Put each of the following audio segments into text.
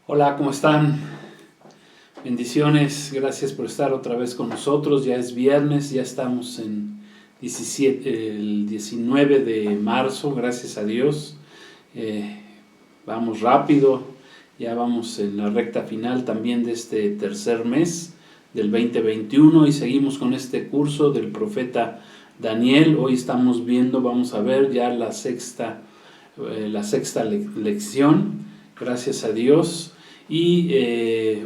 Hola, ¿cómo están? Bendiciones, gracias por estar otra vez con nosotros. Ya es viernes, ya estamos en el 19 de marzo, gracias a Dios. Vamos rápido, ya vamos en la recta final también de este tercer mes del 2021 y seguimos con este curso del profeta Daniel. Hoy estamos viendo, vamos a ver ya la sexta lección, gracias a Dios. Y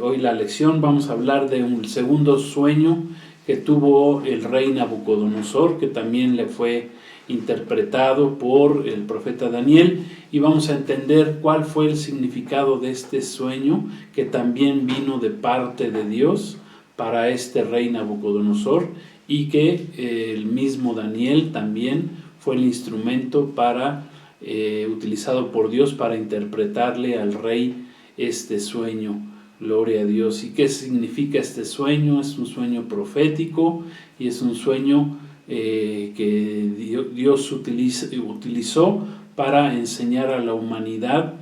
hoy la lección vamos a hablar de un segundo sueño que tuvo el rey Nabucodonosor, que también le fue interpretado por el profeta Daniel, y vamos a entender cuál fue el significado de este sueño que también vino de parte de Dios para este rey Nabucodonosor, y que el mismo Daniel también fue el instrumento para utilizado por Dios para interpretarle al rey este sueño. Gloria a Dios. ¿Y qué significa este sueño? Es un sueño profético y es un sueño que Dios utilizó para enseñar a la humanidad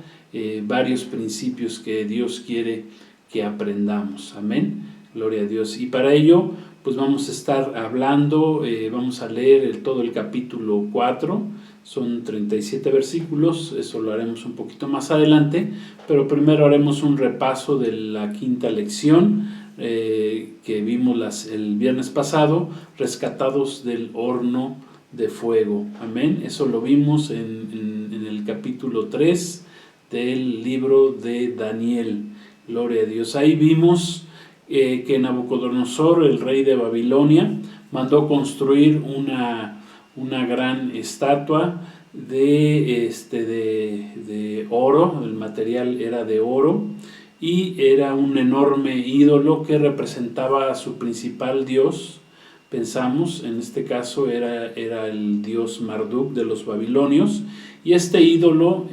varios principios que Dios quiere que aprendamos. Amén. Gloria a Dios. Y para ello, pues vamos a estar hablando, vamos a leer todo el capítulo 4. Son 37 versículos, eso lo haremos un poquito más adelante, pero primero haremos un repaso de la quinta lección que vimos el viernes pasado, rescatados del horno de fuego. Amén. Eso lo vimos en el capítulo 3 del libro de Daniel. Gloria a Dios. Ahí vimos que Nabucodonosor, el rey de Babilonia, mandó construir una gran estatua de oro. El material era de oro y era un enorme ídolo que representaba a su principal dios. Pensamos, en este caso era el dios Marduk de los babilonios, y este ídolo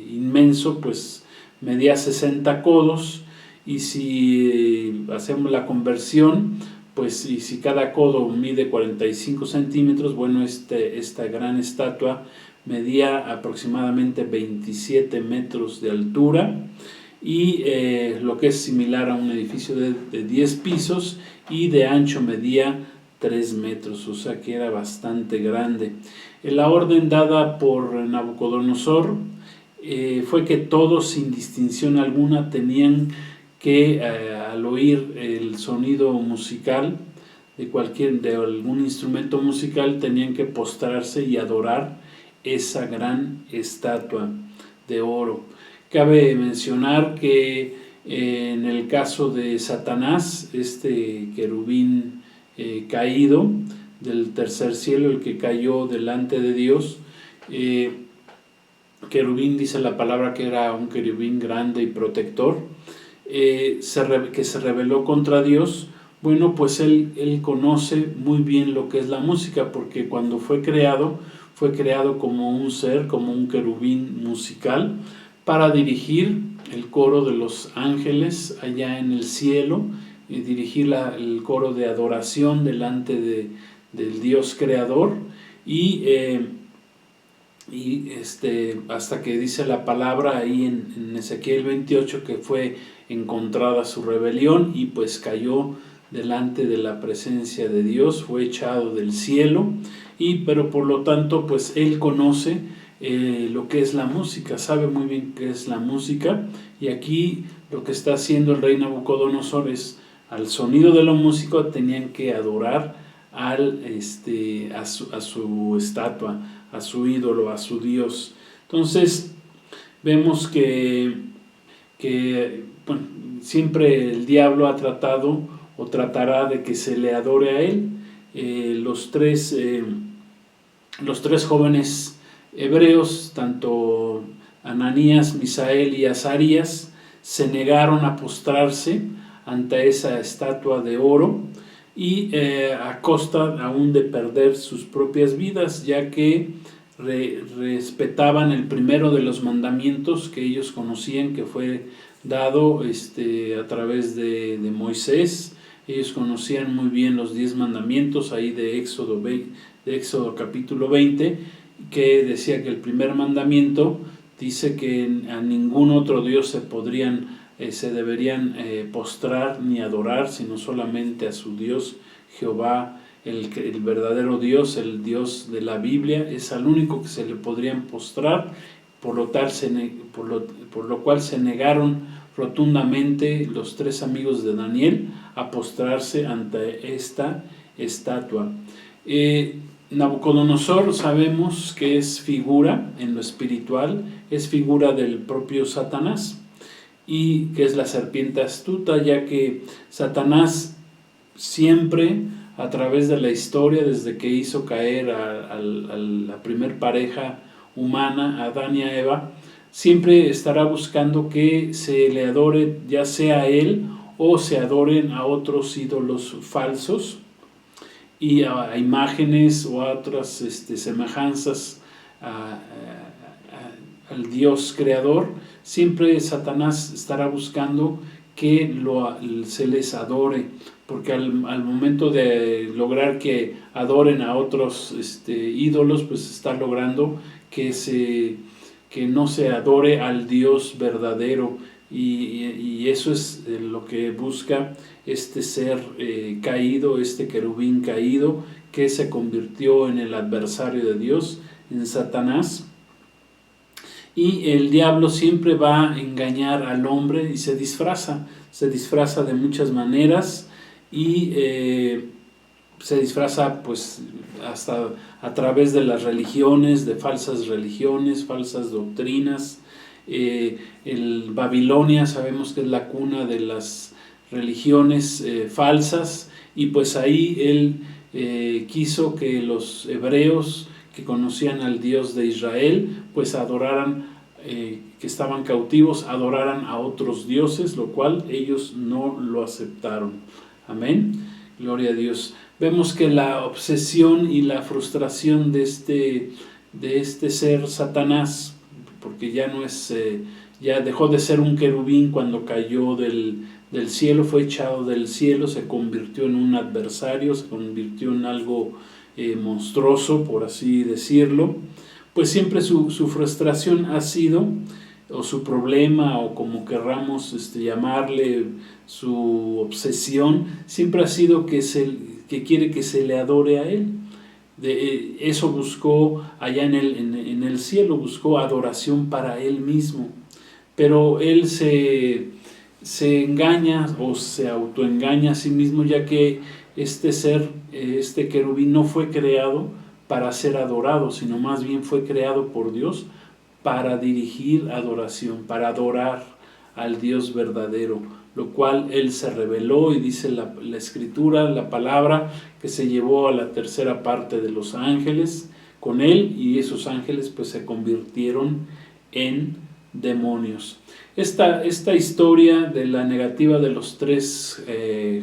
inmenso pues medía 60 codos, y si hacemos la conversión, pues y si cada codo mide 45 centímetros, bueno, esta gran estatua medía aproximadamente 27 metros de altura, y lo que es similar a un edificio de 10 pisos, y de ancho medía 3 metros, o sea que era bastante grande. La orden dada por Nabucodonosor fue que todos, sin distinción alguna, tenían que al oír el sonido musical de algún instrumento musical, tenían que postrarse y adorar esa gran estatua de oro. Cabe mencionar que en el caso de Satanás, este querubín caído del tercer cielo, el que cayó delante de Dios, querubín, dice la palabra que era un querubín grande y protector, que se rebeló contra Dios. Bueno, pues él conoce muy bien lo que es la música, porque cuando fue creado como un ser, como un querubín musical, para dirigir el coro de los ángeles allá en el cielo, y dirigir el coro de adoración delante del Dios creador, y hasta que dice la palabra ahí en Ezequiel 28 que fue encontrada su rebelión, y pues cayó delante de la presencia de Dios, fue echado del cielo, pero por lo tanto pues él conoce lo que es la música, sabe muy bien qué es la música. Y aquí lo que está haciendo el rey Nabucodonosor es, al sonido de la música tenían que adorar a su estatua, a su ídolo, a su Dios. Entonces vemos que bueno, siempre el diablo ha tratado o tratará de que se le adore a él. Los tres jóvenes hebreos, tanto Ananías, Misael y Azarías, se negaron a postrarse ante esa estatua de oro, y a costa aún de perder sus propias vidas, ya que respetaban el primero de los mandamientos que ellos conocían, que fue dado a través de Moisés. Ellos conocían muy bien los 10 mandamientos ahí de Éxodo capítulo 20, que decía que el primer mandamiento dice que a ningún otro Dios se podrían se deberían postrar ni adorar, sino solamente a su Dios, Jehová, el verdadero Dios, el Dios de la Biblia, es al único que se le podrían postrar, por lo cual se negaron rotundamente los 3 amigos de Daniel a postrarse ante esta estatua. Nabucodonosor sabemos que es figura en lo espiritual, es figura del propio Satanás, y que es la serpiente astuta, ya que Satanás siempre, a través de la historia, desde que hizo caer a la primer pareja humana, a Adán y a Eva, siempre estará buscando que se le adore, ya sea a él o se adoren a otros ídolos falsos y a imágenes o a otras semejanzas al Dios creador. Siempre Satanás estará buscando que se les adore, porque al momento de lograr que adoren a otros ídolos, pues está logrando que no se adore al Dios verdadero, y eso es lo que busca este ser caído, este querubín caído, que se convirtió en el adversario de Dios, en Satanás. Y el diablo siempre va a engañar al hombre y se disfraza de muchas maneras, y se disfraza pues hasta a través de las religiones, de falsas religiones, falsas doctrinas. Babilonia sabemos que es la cuna de las religiones falsas, y pues ahí él quiso que los hebreos que conocían al Dios de Israel pues adoraran, que estaban cautivos, adoraran a otros dioses, lo cual ellos no lo aceptaron. Amén, gloria a Dios. Vemos que la obsesión y la frustración de este ser Satanás, porque ya no es, ya dejó de ser un querubín cuando cayó del cielo, fue echado del cielo, se convirtió en un adversario, se convirtió en algo monstruoso, por así decirlo. Pues siempre su frustración ha sido, o su problema, o como querramos llamarle, su obsesión, siempre ha sido que quiere que se le adore a él. Eso buscó allá en el cielo, buscó adoración para él mismo, pero él se engaña o se autoengaña a sí mismo, ya que este ser, este querubín, no fue creado para ser adorado, sino más bien fue creado por Dios para dirigir adoración, para adorar al Dios verdadero, lo cual él se rebeló, y dice la escritura, la palabra, que se llevó a la tercera parte de los ángeles con él, y esos ángeles pues se convirtieron en demonios. Esta historia de la negativa de los 3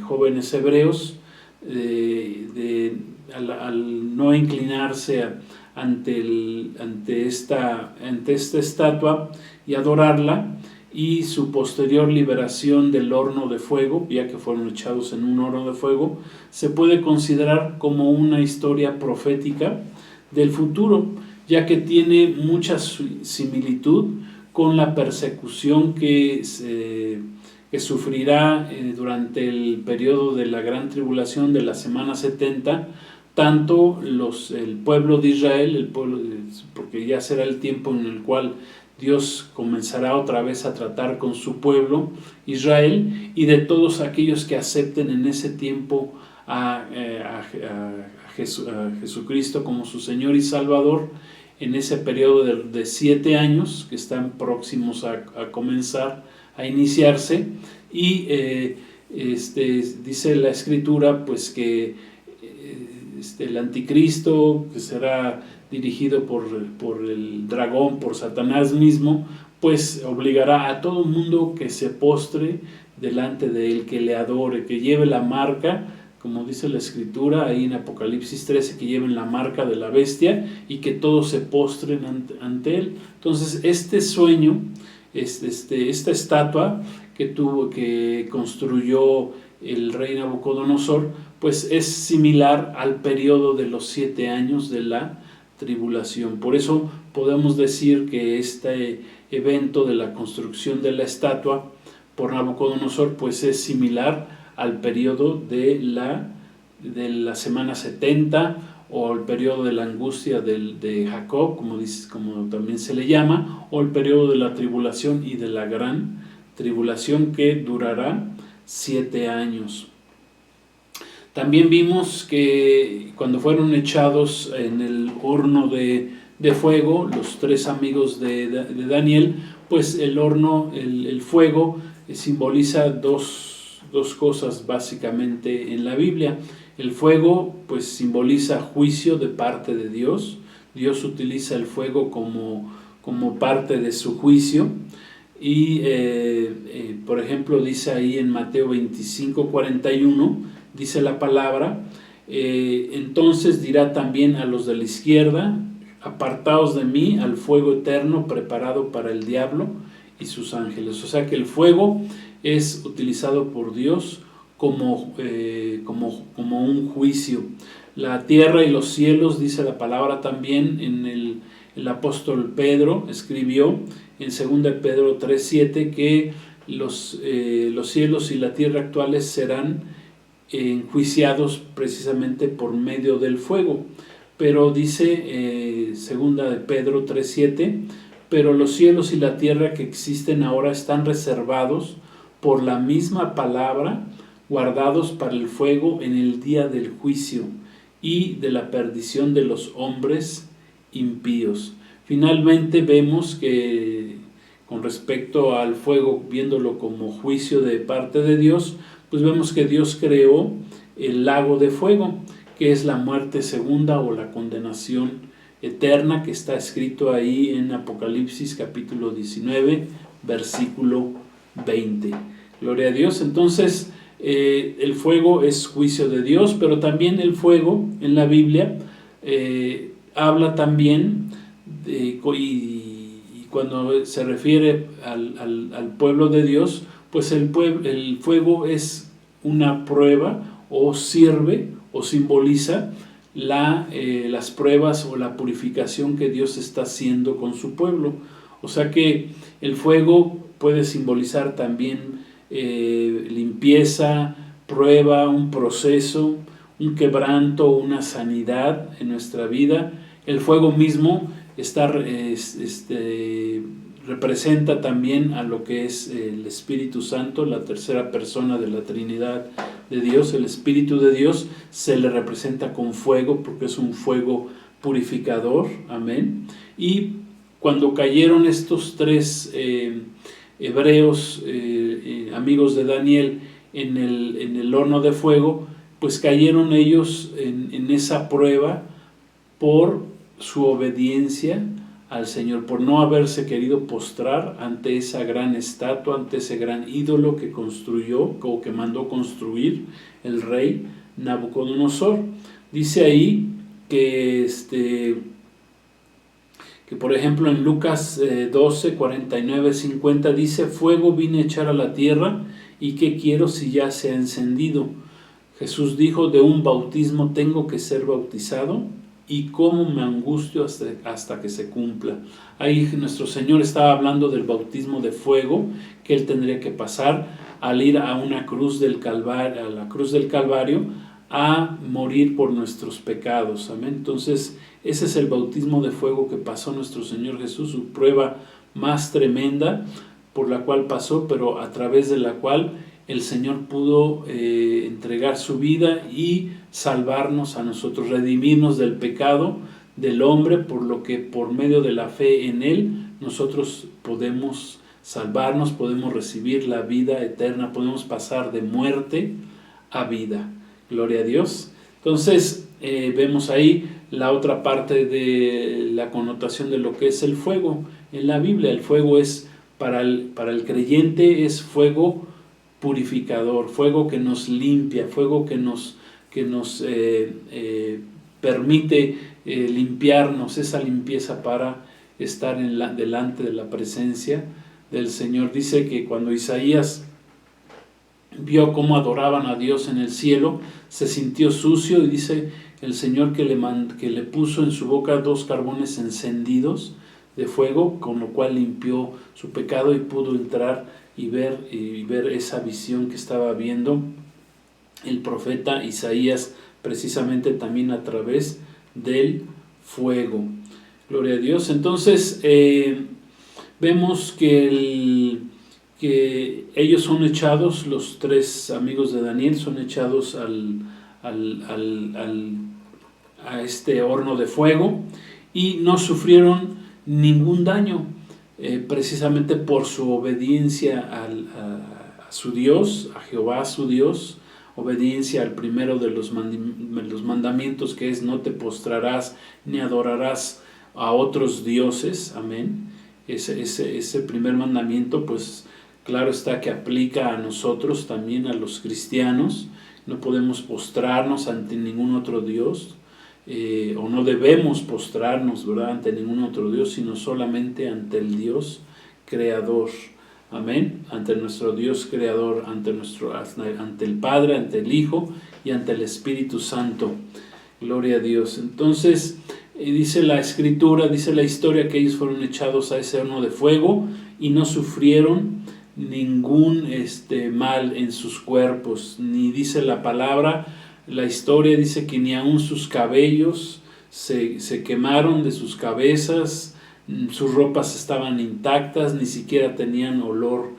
jóvenes hebreos, al no inclinarse ante esta estatua y adorarla, y su posterior liberación del horno de fuego, ya que fueron echados en un horno de fuego, se puede considerar como una historia profética del futuro, ya que tiene mucha similitud con la persecución que sufrirá durante el periodo de la gran tribulación de la semana 70, tanto el pueblo de Israel, porque ya será el tiempo en el cual Dios comenzará otra vez a tratar con su pueblo, Israel, y de todos aquellos que acepten en ese tiempo a Jesucristo como su Señor y Salvador, en ese periodo de 7 años que están próximos a comenzar, a iniciarse. Y dice la Escritura pues que el anticristo, que será dirigido por el dragón, por Satanás mismo, pues obligará a todo mundo que se postre delante de él, que le adore, que lleve la marca, como dice la Escritura ahí en Apocalipsis 13, que lleven la marca de la bestia, y que todos se postren ante él. Entonces este sueño, esta estatua que construyó el rey Nabucodonosor, pues es similar al periodo de los 7 años de la tribulación. Por eso podemos decir que este evento de la construcción de la estatua por Nabucodonosor, pues es similar al periodo de la semana 70 o el periodo de la angustia de Jacob, como también se le llama, o el periodo de la tribulación y de la gran tribulación que durará 7 años. También vimos que cuando fueron echados en el horno de fuego, los 3 amigos de Daniel, pues el horno, el fuego simboliza dos cosas básicamente en la Biblia. El fuego pues simboliza juicio de parte de Dios. Dios utiliza el fuego como parte de su juicio. Y por ejemplo dice ahí en Mateo 25:41, dice la palabra, entonces dirá también a los de la izquierda, apartaos de mí al fuego eterno preparado para el diablo y sus ángeles. O sea que el fuego es utilizado por Dios como un juicio. La tierra y los cielos, dice la palabra también, el apóstol Pedro escribió en 2 Pedro 3:7 que los cielos y la tierra actuales serán enjuiciados precisamente por medio del fuego. Pero dice 2 Pedro 3:7, pero los cielos y la tierra que existen ahora están reservados por la misma palabra, guardados para el fuego en el día del juicio y de la perdición de los hombres impíos. Finalmente vemos que con respecto al fuego, viéndolo como juicio de parte de Dios, pues vemos que Dios creó el lago de fuego, que es la muerte segunda o la condenación eterna, que está escrito ahí en Apocalipsis capítulo 19, versículo 20. Gloria a Dios. Entonces, el fuego es juicio de Dios, pero también el fuego en la Biblia habla también y cuando se refiere al pueblo de Dios, pues el fuego es una prueba o sirve o simboliza las pruebas o la purificación que Dios está haciendo con su pueblo. O sea que el fuego puede simbolizar también limpieza, prueba, un proceso, un quebranto, una sanidad en nuestra vida. El fuego mismo representa también a lo que es el Espíritu Santo, la tercera persona de la Trinidad de Dios. El Espíritu de Dios se le representa con fuego porque es un fuego purificador. Amén. Y cuando cayeron estos 3 hebreos, amigos de Daniel, en el horno de fuego, pues cayeron ellos en esa prueba por su obediencia al Señor, por no haberse querido postrar ante esa gran estatua, ante ese gran ídolo que construyó o que mandó construir el rey Nabucodonosor. Dice ahí que por ejemplo en Lucas 12, 49, 50 dice: fuego vine a echar a la tierra, y qué quiero si ya se ha encendido. Jesús dijo: de un bautismo tengo que ser bautizado, y cómo me angustio hasta que se cumpla. Ahí nuestro Señor estaba hablando del bautismo de fuego que Él tendría que pasar al ir a la cruz del Calvario, a morir por nuestros pecados. Amén. Entonces, ese es el bautismo de fuego que pasó nuestro Señor Jesús, su prueba más tremenda por la cual pasó, pero a través de la cual el Señor pudo entregar su vida y salvarnos a nosotros, redimirnos del pecado del hombre, por lo que por medio de la fe en Él nosotros podemos salvarnos, podemos recibir la vida eterna, podemos pasar de muerte a vida. Gloria a Dios. Entonces vemos ahí la otra parte de la connotación de lo que es el fuego en la Biblia. El fuego es para el creyente, es fuego purificador, fuego que nos limpia, fuego que nos permite limpiarnos, esa limpieza para estar delante de la presencia del Señor. Dice que cuando Isaías vio cómo adoraban a Dios en el cielo, se sintió sucio, y dice el Señor que le puso en su boca 2 carbones encendidos, de fuego, con lo cual limpió su pecado y pudo entrar y ver esa visión que estaba viendo el profeta Isaías, precisamente también a través del fuego. Gloria a Dios. Entonces vemos que ellos son echados, los tres amigos de Daniel son echados a este horno de fuego y no sufrieron ningún daño, precisamente por su obediencia a su Dios, a Jehová su Dios, obediencia al primero de los mandamientos, que es: no te postrarás ni adorarás a otros dioses. Amén. Ese primer mandamiento, pues claro está que aplica a nosotros también, a los cristianos. No podemos postrarnos ante ningún otro Dios, o no debemos postrarnos, ¿verdad?, ante ningún otro Dios, sino solamente ante el Dios creador. Amén. Ante nuestro Dios creador, ante el Padre, ante el Hijo y ante el Espíritu Santo. Gloria a Dios. Entonces dice la Escritura, dice la historia, que ellos fueron echados a ese horno de fuego y no sufrieron ningún mal en sus cuerpos, ni dice la palabra, la historia dice que ni aun sus cabellos se quemaron de sus cabezas, sus ropas estaban intactas, ni siquiera tenían olor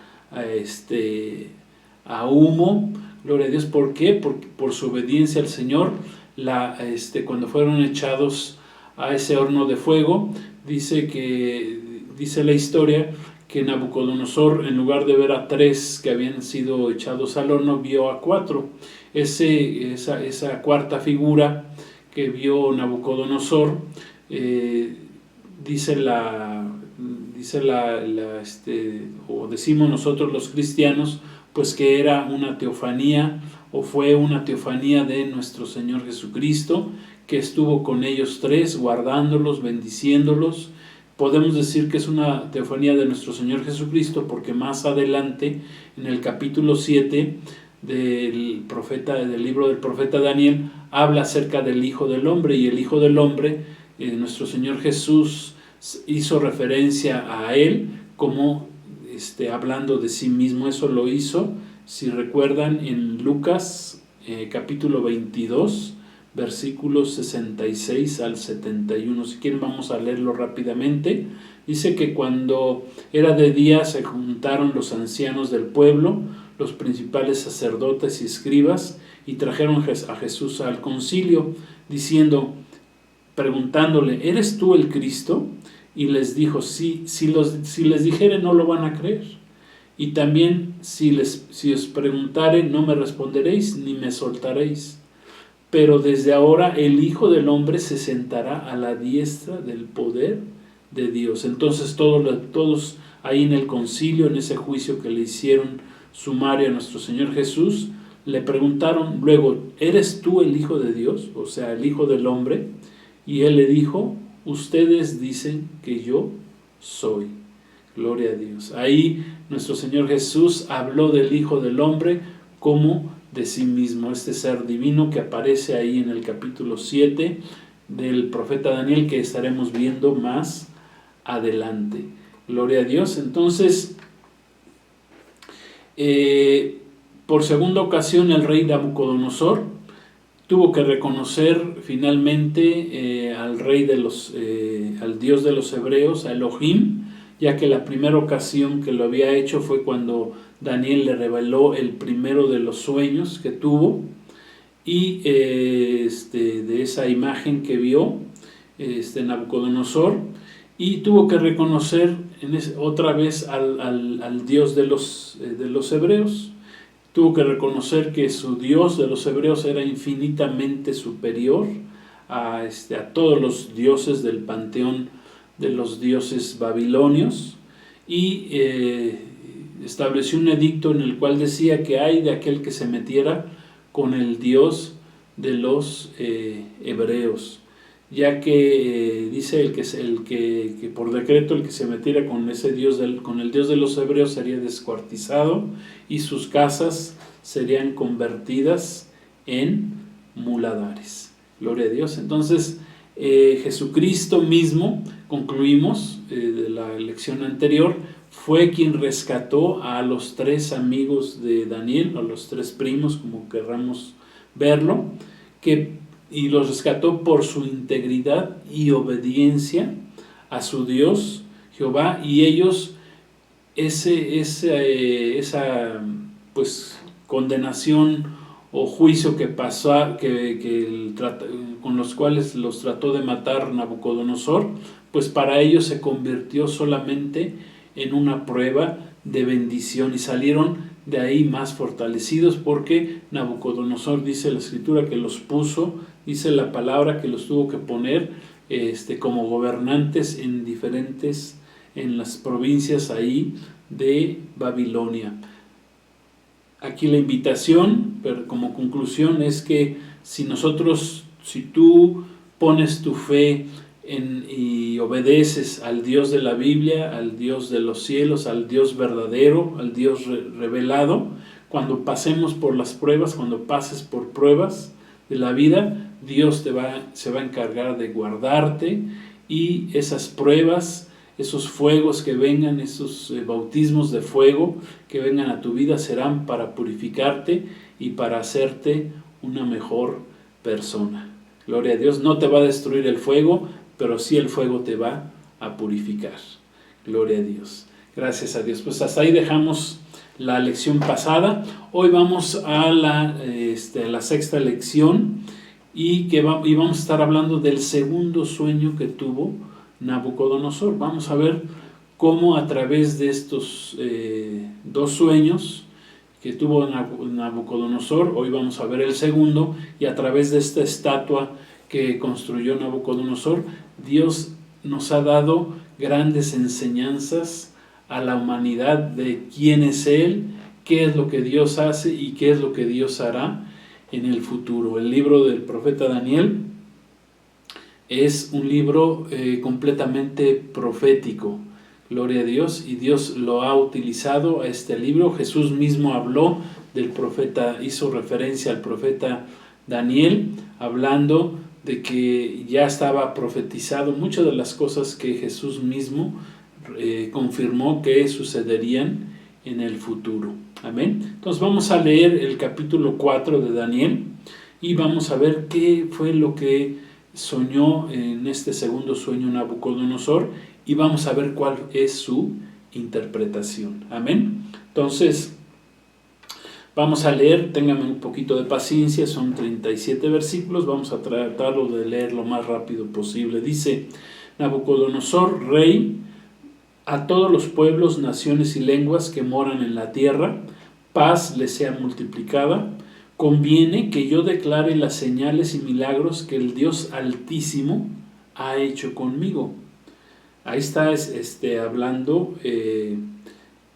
a humo. Gloria a Dios. ¿Por qué? Porque por su obediencia al Señor, cuando fueron echados a ese horno de fuego, dice la historia que Nabucodonosor, en lugar de ver a 3 que habían sido echados al horno, vio a 4. Esa cuarta figura que vio Nabucodonosor, o decimos nosotros los cristianos, pues que era una teofanía, o fue una teofanía de nuestro Señor Jesucristo, que estuvo con ellos 3, guardándolos, bendiciéndolos. Podemos decir que es una teofanía de nuestro Señor Jesucristo, porque más adelante, en el capítulo 7 del libro del profeta Daniel, habla acerca del Hijo del Hombre, y el Hijo del Hombre, nuestro Señor Jesús hizo referencia a él como hablando de sí mismo. Eso lo hizo, si recuerdan, en Lucas capítulo 22, versículos 66 al 71. Si quieren, vamos a leerlo rápidamente. Dice que cuando era de día se juntaron los ancianos del pueblo, los principales sacerdotes y escribas, y trajeron a Jesús al concilio, preguntándole: ¿eres tú el Cristo? Y les dijo: sí. Si les dijere, no lo van a creer. Y también si os preguntare, no me responderéis ni me soltaréis. Pero desde ahora el Hijo del Hombre se sentará a la diestra del poder de Dios. Entonces todos ahí en el concilio, en ese juicio que le hicieron sumario a nuestro Señor Jesús, le preguntaron luego: ¿eres tú el Hijo de Dios? O sea, el Hijo del Hombre. Y él le dijo: ustedes dicen que yo soy. Gloria a Dios. Ahí nuestro Señor Jesús habló del Hijo del Hombre como de sí mismo, este ser divino que aparece ahí en el capítulo 7 del profeta Daniel, que estaremos viendo más adelante. Gloria a Dios. Entonces, por segunda ocasión, el rey Nabucodonosor tuvo que reconocer finalmente al Dios de los hebreos, a Elohim, ya que la primera ocasión que lo había hecho fue cuando Daniel le reveló el primero de los sueños que tuvo, y de esa imagen que vio Nabucodonosor, y tuvo que reconocer otra vez al Dios de los hebreos. Tuvo que reconocer que su Dios de los hebreos era infinitamente superior a todos los dioses del panteón de los dioses babilonios, y estableció un edicto en el cual decía que ay de aquel que se metiera con el Dios de los hebreos, ya que dice el que por decreto el que se metiera con ese Dios con el Dios de los hebreos sería descuartizado y sus casas serían convertidas en muladares. Gloria a Dios. Entonces Jesucristo mismo, concluimos de la lección anterior, fue quien rescató a los 3 amigos de Daniel, a los 3 primos, como querramos verlo, y los rescató por su integridad y obediencia a su Dios, Jehová, y ellos esa pues condenación o juicio que pasó, con los cuales los trató de matar Nabucodonosor, pues para ellos se convirtió solamente en una prueba de bendición y salieron de ahí más fortalecidos, porque Nabucodonosor, dice la escritura, que los puso, dice la palabra que los tuvo que poner como gobernantes en las provincias ahí de Babilonia. Aquí la invitación, pero como conclusión, es que si tú pones tu fe y obedeces al Dios de la Biblia, al Dios de los cielos, al Dios verdadero, al Dios revelado, cuando pasemos por las pruebas, cuando pases por pruebas de la vida, Dios se va a encargar de guardarte, y esas pruebas, esos fuegos que vengan, esos bautismos de fuego que vengan a tu vida, serán para purificarte y para hacerte una mejor persona. Gloria a Dios. No te va a destruir el fuego, pero sí el fuego te va a purificar. Gloria a Dios. Gracias a Dios. Pues hasta ahí dejamos la lección pasada. Hoy vamos a la 6ª lección y vamos a estar hablando del segundo sueño que tuvo Nabucodonosor. Vamos a ver cómo a través de estos 2 sueños que tuvo Nabucodonosor, hoy vamos a ver el segundo, y a través de esta estatua que construyó Nabucodonosor, Dios nos ha dado grandes enseñanzas a la humanidad de quién es Él, qué es lo que Dios hace y qué es lo que Dios hará en el futuro. El libro del profeta Daniel es un libro completamente profético. Gloria a Dios, y Dios lo ha utilizado a este libro. Jesús mismo habló del profeta, hizo referencia al profeta Daniel, hablando de que ya estaba profetizado muchas de las cosas que Jesús mismo confirmó que sucederían en el futuro. Amén. Entonces vamos a leer el capítulo 4 de Daniel y vamos a ver qué fue lo que soñó en este segundo sueño Nabucodonosor, y vamos a ver cuál es su interpretación. Amén. Entonces vamos a leer, ténganme un poquito de paciencia, son 37 versículos, vamos a tratarlo de leer lo más rápido posible. Dice: Nabucodonosor, rey, a todos los pueblos, naciones y lenguas que moran en la tierra, paz les sea multiplicada. Conviene que yo declare las señales y milagros que el Dios Altísimo ha hecho conmigo. Ahí está hablando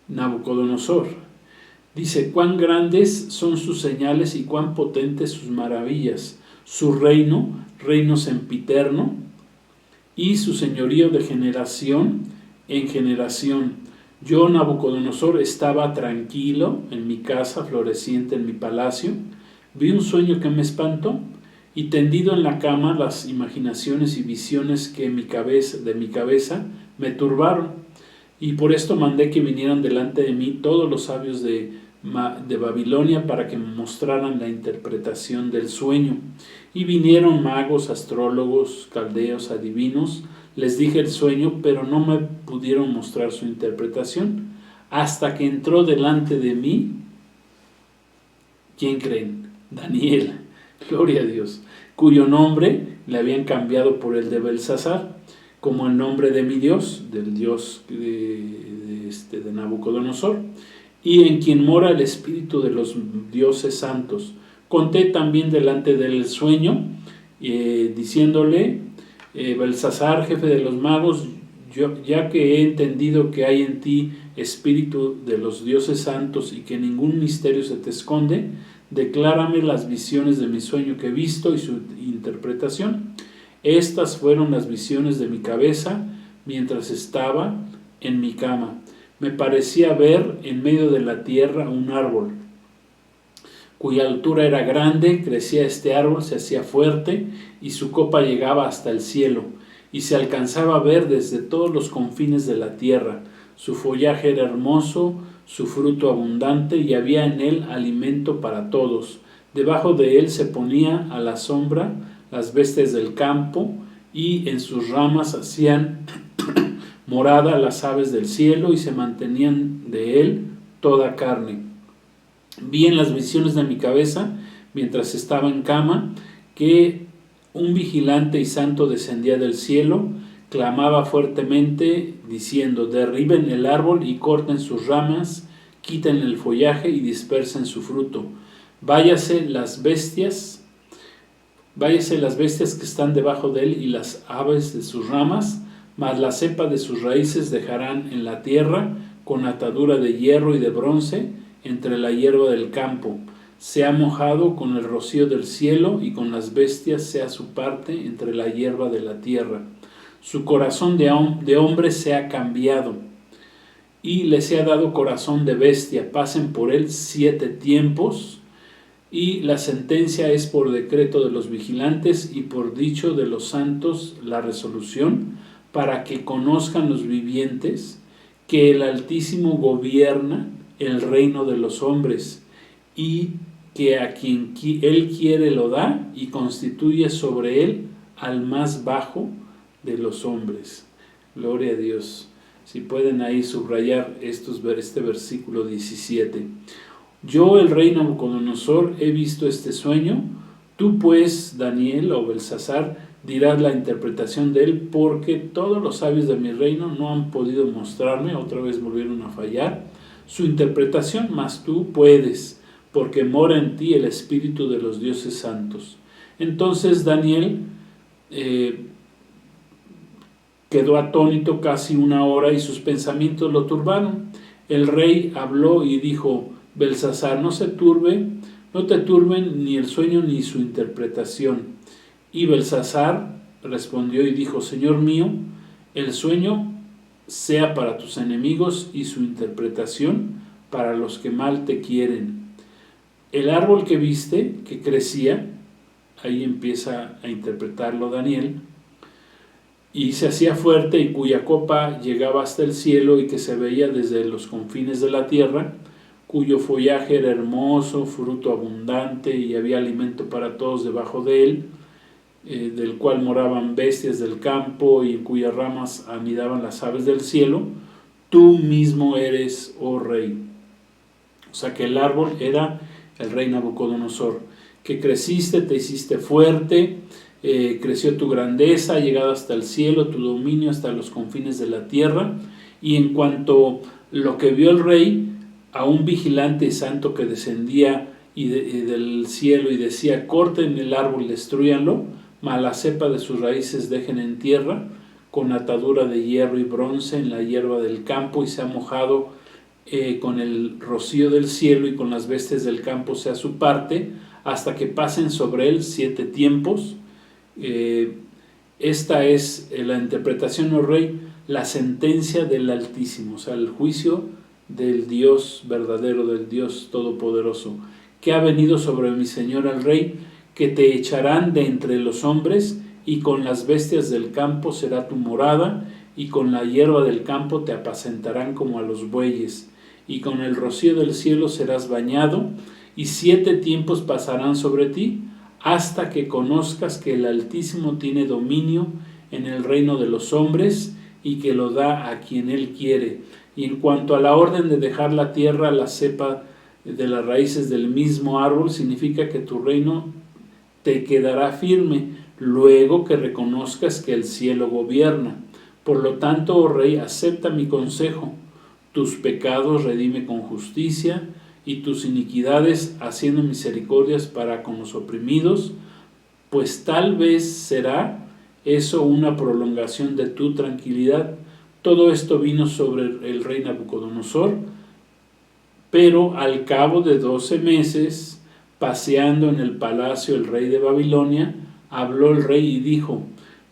Nabucodonosor. Dice: cuán grandes son sus señales y cuán potentes sus maravillas. Su reino sempiterno, y su señorío de generación en generación. Yo, Nabucodonosor, estaba tranquilo en mi casa floreciente en mi palacio. Vi un sueño que me espantó, y tendido en la cama las imaginaciones y visiones que de mi cabeza me turbaron. Y por esto mandé que vinieran delante de mí todos los sabios de Babilonia para que me mostraran la interpretación del sueño. Y vinieron magos, astrólogos, caldeos, adivinos. Les dije el sueño, pero no me pudieron mostrar su interpretación, hasta que entró delante de mí, ¿quién creen? Daniel, gloria a Dios, cuyo nombre le habían cambiado por el de Belsasar, como el nombre de mi Dios, del Dios de Nabucodonosor, y en quien mora el espíritu de los dioses santos. Conté también delante del sueño, diciéndole: Belsasar, jefe de los magos, ya que he entendido que hay en ti espíritu de los dioses santos y que ningún misterio se te esconde, declárame las visiones de mi sueño que he visto y su interpretación. Estas fueron las visiones de mi cabeza mientras estaba en mi cama. Me parecía ver en medio de la tierra un árbol, cuya altura era grande. Crecía este árbol, se hacía fuerte, y su copa llegaba hasta el cielo. y se alcanzaba a ver desde todos los confines de la tierra. Su follaje era hermoso, su fruto abundante, y había en él alimento para todos. Debajo de él se ponía a la sombra las bestias del campo, y en sus ramas hacían morada las aves del cielo, y se mantenían de él toda carne. Vi en las visiones de mi cabeza, mientras estaba en cama, que un vigilante y santo descendía del cielo, clamaba fuertemente, diciendo: derriben el árbol y corten sus ramas, quiten el follaje y dispersen su fruto. Váyase las bestias que están debajo de él y las aves de sus ramas, mas la cepa de sus raíces dejarán en la tierra, con atadura de hierro y de bronce, entre la hierba del campo. Se ha mojado con el rocío del cielo, y con las bestias sea su parte entre la hierba de la tierra. Su corazón de hombre se ha cambiado, y les ha dado corazón de bestia. Pasen por él 7 tiempos, y la sentencia es por decreto de los vigilantes y por dicho de los santos la resolución, para que conozcan los vivientes que el Altísimo gobierna el reino de los hombres, y que a quien él quiere lo da, y constituye sobre él al más bajo de los hombres. Gloria a Dios. Si pueden ahí subrayar este versículo 17. Yo, el rey Nabucodonosor, he visto este sueño. Tú pues, Daniel o Belsasar, dirás la interpretación de él, porque todos los sabios de mi reino no han podido mostrarme, otra vez volvieron a fallar, su interpretación, mas tú puedes, porque mora en ti el espíritu de los dioses santos. Entonces Daniel quedó atónito casi 1 hora, y sus pensamientos lo turbaron. El rey habló y dijo: Belsasar, no te turben ni el sueño ni su interpretación. Y Belsasar respondió y dijo: Señor mío, el sueño sea para tus enemigos y su interpretación para los que mal te quieren. El árbol que viste, que crecía, ahí empieza a interpretarlo Daniel, y se hacía fuerte, y cuya copa llegaba hasta el cielo, y que se veía desde los confines de la tierra, cuyo follaje era hermoso, fruto abundante, y había alimento para todos debajo de él, del cual moraban bestias del campo, y en cuyas ramas anidaban las aves del cielo. Tú mismo eres, oh rey. O sea que el árbol era el rey Nabucodonosor, que creciste, te hiciste fuerte, creció tu grandeza, ha llegado hasta el cielo, tu dominio hasta los confines de la tierra. Y en cuanto lo que vio el rey, a un vigilante santo que descendía del cielo y decía: corten el árbol, destrúyanlo, mas la cepa de sus raíces dejen en tierra, con atadura de hierro y bronce en la hierba del campo, y se ha mojado con el rocío del cielo, y con las bestias del campo sea su parte, hasta que pasen sobre él 7 tiempos. Esta es la interpretación, oh rey, la sentencia del Altísimo, o sea, el juicio del Dios verdadero, del Dios todopoderoso, que ha venido sobre mi señor el rey, que te echarán de entre los hombres, y con las bestias del campo será tu morada, y con la hierba del campo te apacentarán como a los bueyes, y con el rocío del cielo serás bañado, y 7 tiempos pasarán sobre ti, hasta que conozcas que el Altísimo tiene dominio en el reino de los hombres, y que lo da a quien él quiere. Y en cuanto a la orden de dejar la tierra, la cepa de las raíces del mismo árbol, significa que tu reino te quedará firme, luego que reconozcas que el cielo gobierna. Por lo tanto, oh rey, acepta mi consejo. Tus pecados redime con justicia, y tus iniquidades haciendo misericordias para con los oprimidos, pues tal vez será eso una prolongación de tu tranquilidad. Todo esto vino sobre el rey Nabucodonosor, pero al cabo de 12 meses, paseando en el palacio el rey de Babilonia, habló el rey y dijo: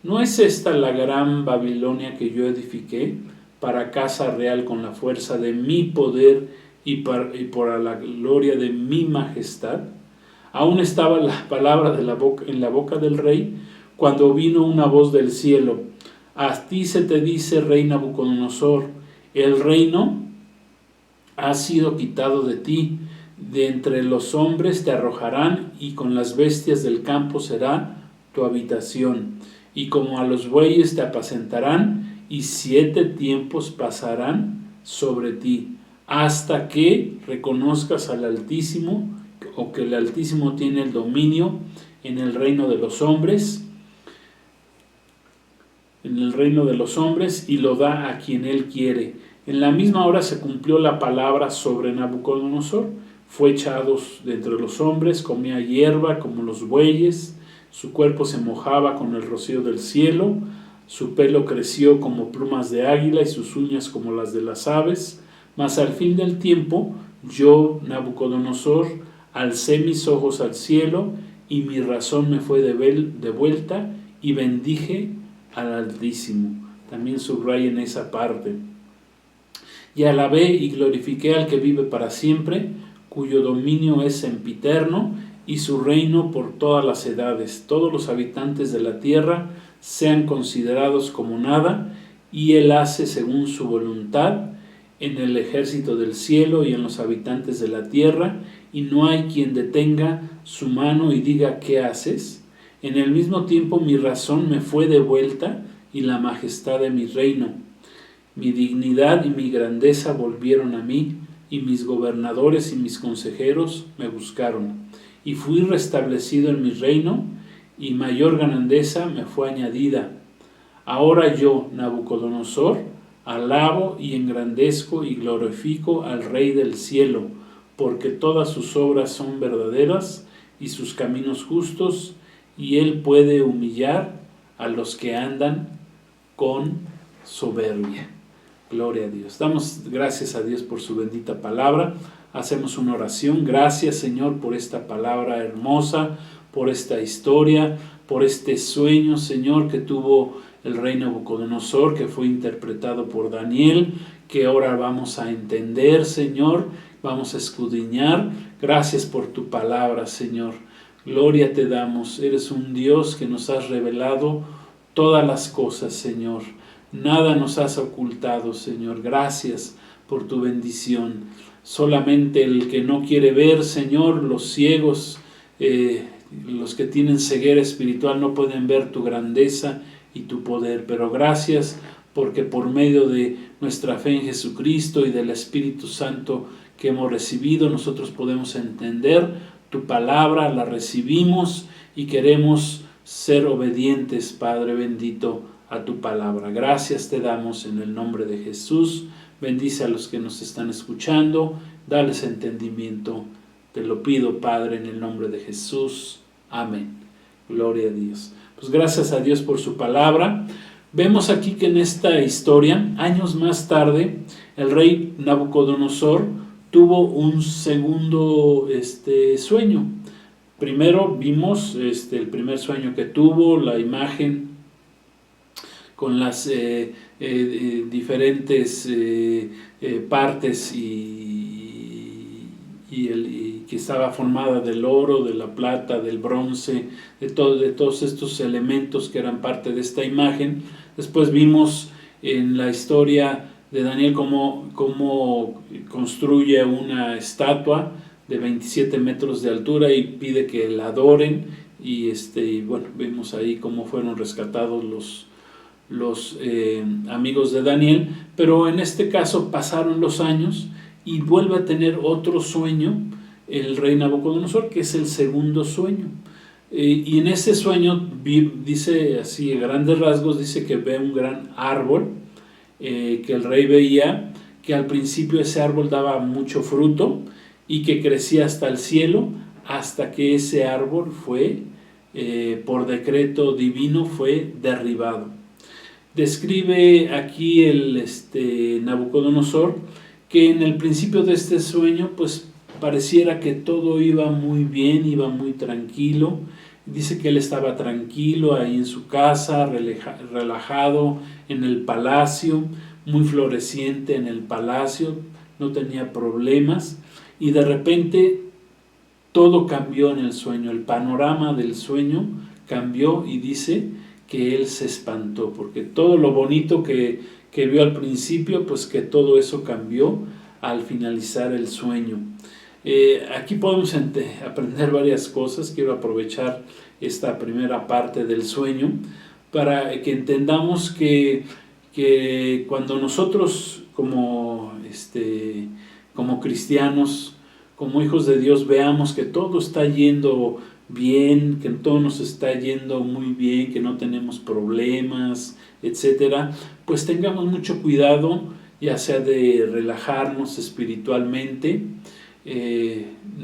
¿no es esta la gran Babilonia que yo edifiqué para casa real con la fuerza de mi poder y por la gloria de mi majestad? Aún estaba la palabra en la boca del rey, cuando vino una voz del cielo: A ti se te dice, rey Nabucodonosor, el reino ha sido quitado de ti, de entre los hombres te arrojarán, y con las bestias del campo será tu habitación, y como a los bueyes te apacentarán, y 7 tiempos pasarán sobre ti, hasta que reconozcas al Altísimo, o que el Altísimo tiene el dominio en el reino de los hombres, y lo da a quien él quiere. En la misma hora se cumplió la palabra sobre Nabucodonosor. Fue echado de entre los hombres, comía hierba como los bueyes, su cuerpo se mojaba con el rocío del cielo, su pelo creció como plumas de águila y sus uñas como las de las aves. Mas al fin del tiempo, yo, Nabucodonosor, alcé mis ojos al cielo y mi razón me fue de vuelta y bendije al Altísimo. También subrayen esa parte. Y alabé y glorifiqué al que vive para siempre, cuyo dominio es sempiterno y su reino por todas las edades. Todos los habitantes de la tierra sean considerados como nada, y él hace según su voluntad en el ejército del cielo y en los habitantes de la tierra, y no hay quien detenga su mano y diga, ¿qué haces? En el mismo tiempo mi razón me fue de vuelta y la majestad de mi reino. Mi dignidad y mi grandeza volvieron a mí, y mis gobernadores y mis consejeros me buscaron. Y fui restablecido en mi reino, y mayor grandeza me fue añadida. Ahora yo, Nabucodonosor, alabo y engrandezco y glorifico al Rey del cielo, porque todas sus obras son verdaderas y sus caminos justos, y él puede humillar a los que andan con soberbia. Gloria a Dios. Damos gracias a Dios por su bendita palabra. Hacemos una oración. Gracias, Señor, por esta palabra hermosa, por esta historia, por este sueño, Señor, que tuvo el rey Nabucodonosor, que fue interpretado por Daniel, que ahora vamos a entender, Señor, vamos a escudriñar. Gracias por tu palabra, Señor. Gloria te damos. Eres un Dios que nos has revelado todas las cosas, Señor. Nada nos has ocultado, Señor. Gracias por tu bendición. Solamente el que no quiere ver, Señor, los ciegos, los que tienen ceguera espiritual no pueden ver tu grandeza y tu poder. Pero gracias porque por medio de nuestra fe en Jesucristo y del Espíritu Santo que hemos recibido, nosotros podemos entender tu palabra, la recibimos y queremos ser obedientes, Padre bendito, a tu palabra. Gracias te damos en el nombre de Jesús. Bendice a los que nos están escuchando, dales entendimiento. Te lo pido, Padre, en el nombre de Jesús. Amén. Gloria a Dios. Pues gracias a Dios por su palabra. Vemos aquí que en esta historia, años más tarde, el rey Nabucodonosor tuvo un segundo sueño. Primero vimos el primer sueño que tuvo, la imagen con las diferentes partes y que estaba formada del oro, de la plata, del bronce, de todos estos elementos que eran parte de esta imagen. Después vimos en la historia de Daniel cómo construye una estatua de 27 metros de altura y pide que la adoren, y bueno, vemos ahí cómo fueron rescatados los amigos de Daniel. Pero en este caso pasaron los años y vuelve a tener otro sueño el rey Nabucodonosor, que es el segundo sueño. Y en ese sueño dice así, a grandes rasgos, dice que ve un gran árbol que el rey veía, que al principio ese árbol daba mucho fruto y que crecía hasta el cielo, hasta que ese árbol fue, por decreto divino, fue derribado. Describe aquí el Nabucodonosor que en el principio de este sueño pues pareciera que todo iba muy bien, iba muy tranquilo. Dice que él estaba tranquilo ahí en su casa, relajado en el palacio, muy floreciente en el palacio, no tenía problemas, y de repente todo cambió en el sueño, el panorama del sueño cambió, y dice que él se espantó, porque todo lo bonito que vio al principio, pues que todo eso cambió al finalizar el sueño. Aquí podemos aprender varias cosas. Quiero aprovechar esta primera parte del sueño para que entendamos que cuando nosotros como cristianos, como hijos de Dios, veamos que todo está yendo bien, que todo nos está yendo muy bien, que no tenemos problemas, etcétera, pues tengamos mucho cuidado, ya sea de relajarnos espiritualmente,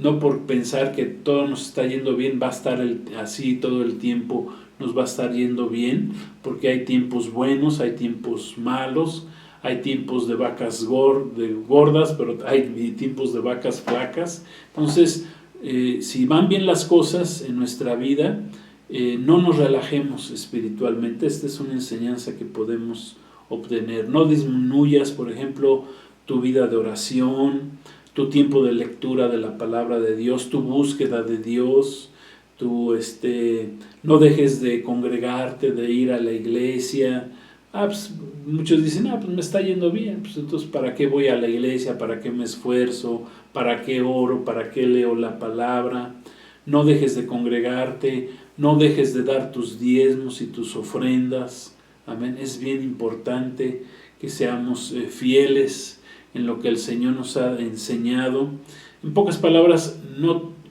no por pensar que todo nos está yendo bien, va a estar así todo el tiempo, nos va a estar yendo bien, porque hay tiempos buenos, hay tiempos malos, hay tiempos de vacas gordas, pero hay tiempos de vacas flacas. Entonces, si van bien las cosas en nuestra vida, no nos relajemos espiritualmente. Esta es una enseñanza que podemos obtener. No disminuyas, por ejemplo, tu vida de oración, tu tiempo de lectura de la palabra de Dios, tu búsqueda de Dios, no dejes de congregarte, de ir a la iglesia. Pues, muchos dicen, pues me está yendo bien, pues entonces ¿para qué voy a la iglesia? ¿Para qué me esfuerzo? ¿Para qué oro? ¿Para qué leo la palabra? No dejes de congregarte, no dejes de dar tus diezmos y tus ofrendas. Amén. Es bien importante que seamos fieles en lo que el Señor nos ha enseñado. En pocas palabras,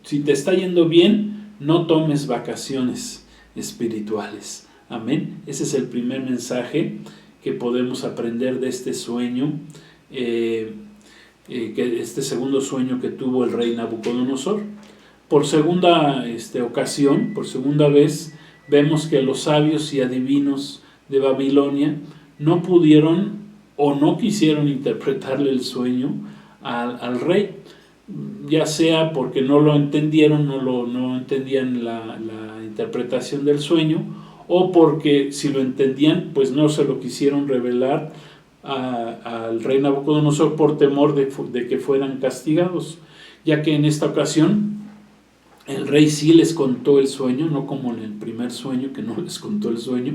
si te está yendo bien, no tomes vacaciones espirituales. Amén. Ese es el primer mensaje que podemos aprender de este sueño, este segundo sueño que tuvo el rey Nabucodonosor. Por segunda ocasión, por segunda vez, vemos que los sabios y adivinos de Babilonia no pudieron o no quisieron interpretarle el sueño al rey, ya sea porque no lo entendieron, no entendían la interpretación del sueño, o porque si lo entendían, pues no se lo quisieron revelar al rey Nabucodonosor por temor de que fueran castigados, ya que en esta ocasión el rey sí les contó el sueño, no como en el primer sueño que no les contó el sueño,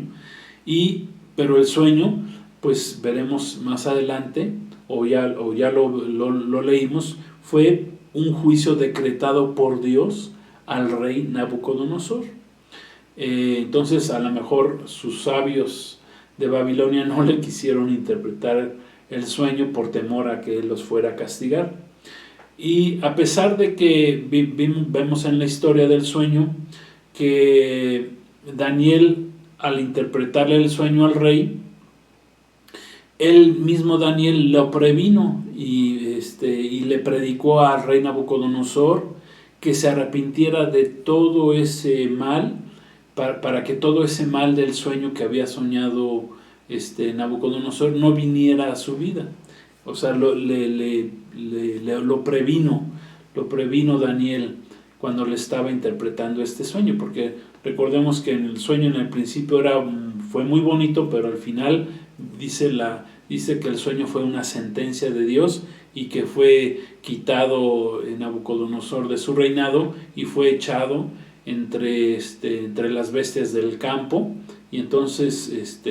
pero el sueño, pues veremos más adelante, o ya lo leímos, fue un juicio decretado por Dios al rey Nabucodonosor. Entonces a lo mejor sus sabios de Babilonia no le quisieron interpretar el sueño por temor a que él los fuera a castigar. Y a pesar de que vemos en la historia del sueño que Daniel, al interpretarle el sueño al rey, él mismo Daniel lo previno y le predicó al rey Nabucodonosor que se arrepintiera de todo ese mal, para que todo ese mal del sueño que había soñado Nabucodonosor no viniera a su vida. O sea, lo previno Daniel cuando le estaba interpretando este sueño, porque recordemos que en el sueño en el principio fue muy bonito, pero al final dice que el sueño fue una sentencia de Dios y que fue quitado Nabucodonosor de su reinado y fue echado entre las bestias del campo, y entonces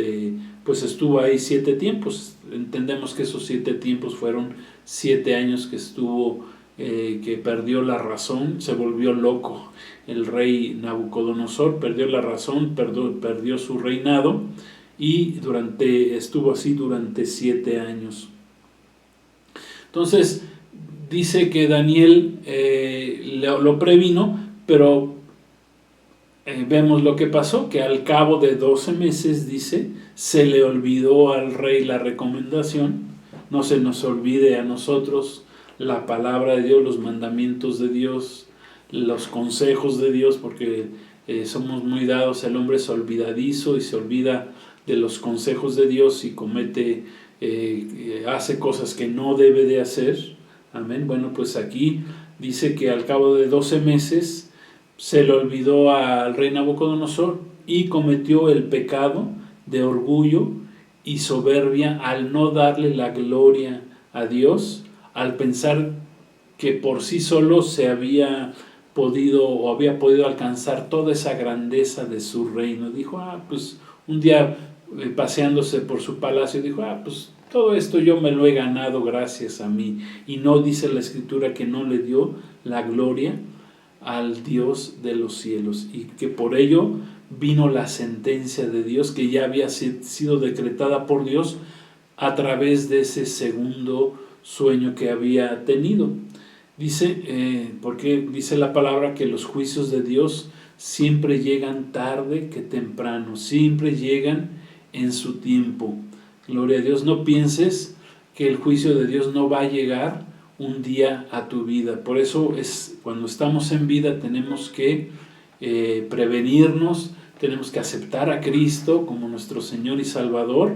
pues estuvo ahí 7 tiempos. Entendemos que esos 7 tiempos fueron 7 años que estuvo, que perdió la razón, se volvió loco el rey Nabucodonosor, perdió la razón, perdió su reinado, y estuvo así durante 7 años. Entonces dice que Daniel lo previno, pero vemos lo que pasó, que al cabo de 12 meses, dice, se le olvidó al rey la recomendación. No se nos olvide a nosotros la palabra de Dios, los mandamientos de Dios, los consejos de Dios, porque somos muy dados, el hombre es olvidadizo y se olvida de los consejos de Dios y hace cosas que no debe de hacer. Amén. Bueno, pues aquí dice que al cabo de 12 meses se le olvidó al rey Nabucodonosor y cometió el pecado de orgullo y soberbia al no darle la gloria a Dios, al pensar que por sí solo se había podido alcanzar toda esa grandeza de su reino. Dijo, pues Un día paseándose por su palacio dijo, pues todo esto yo me lo he ganado gracias a mí. Y no dice la Escritura que no le dio la gloria al Dios de los cielos y que por ello vino la sentencia de Dios que ya había sido decretada por Dios a través de ese segundo sueño que había tenido. Dice, porque dice la palabra que los juicios de Dios siempre llegan tarde que temprano, siempre llegan en su tiempo. Gloria a Dios, no pienses que el juicio de Dios no va a llegar un día a tu vida. Por eso cuando estamos en vida tenemos que prevenirnos, tenemos que aceptar a Cristo como nuestro Señor y Salvador.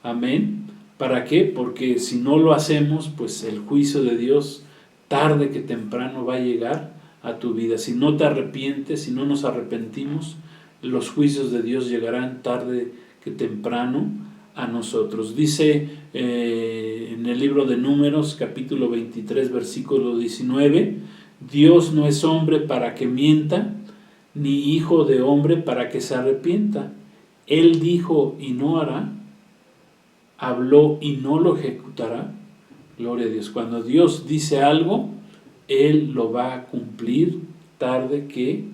Amén. ¿Para qué? Porque si no lo hacemos, pues el juicio de Dios tarde que temprano va a llegar a tu vida. Si no te arrepientes, si no nos arrepentimos, los juicios de Dios llegarán tarde que temprano a nosotros. Dice en el libro de Números, capítulo 23, versículo 19, Dios no es hombre para que mienta, ni hijo de hombre para que se arrepienta. Él dijo y no hará, habló y no lo ejecutará. Gloria a Dios. Cuando Dios dice algo, Él lo va a cumplir tarde que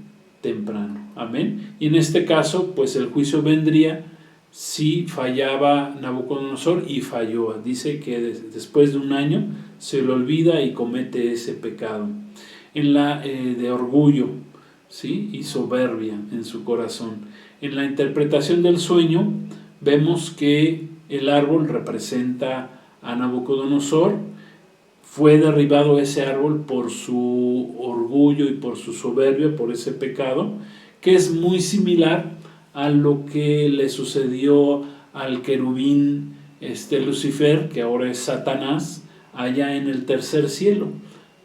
temprano. Amén. Y en este caso, pues el juicio vendría si fallaba Nabucodonosor, y falló. Dice que después de un año se le olvida y comete ese pecado. En la de orgullo, ¿sí? Y soberbia en su corazón. En la interpretación del sueño vemos que el árbol representa a Nabucodonosor. Fue derribado ese árbol por su orgullo y por su soberbia, por ese pecado, que es muy similar a lo que le sucedió al querubín Lucifer, que ahora es Satanás, allá en el tercer cielo.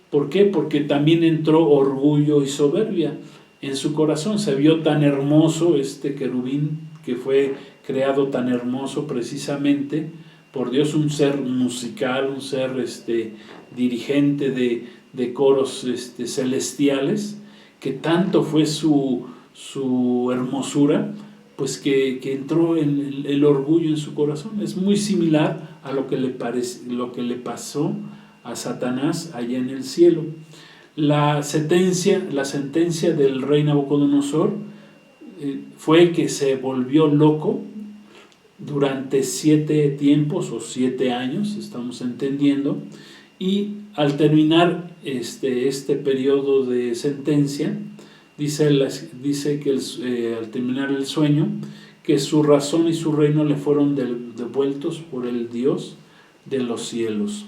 ¿Por qué? Porque también entró orgullo y soberbia en su corazón. Se vio tan hermoso este querubín, que fue creado tan hermoso precisamente por Dios, un ser musical, un ser dirigente de coros celestiales, que tanto fue su hermosura, pues que entró el orgullo en su corazón. Es muy similar a lo que le pasó a Satanás allá en el cielo. La sentencia del rey Nabucodonosor fue que se volvió loco durante 7 tiempos o 7 años, estamos entendiendo, y al terminar este periodo de sentencia, dice que al terminar el sueño, que su razón y su reino le fueron devueltos por el Dios de los cielos.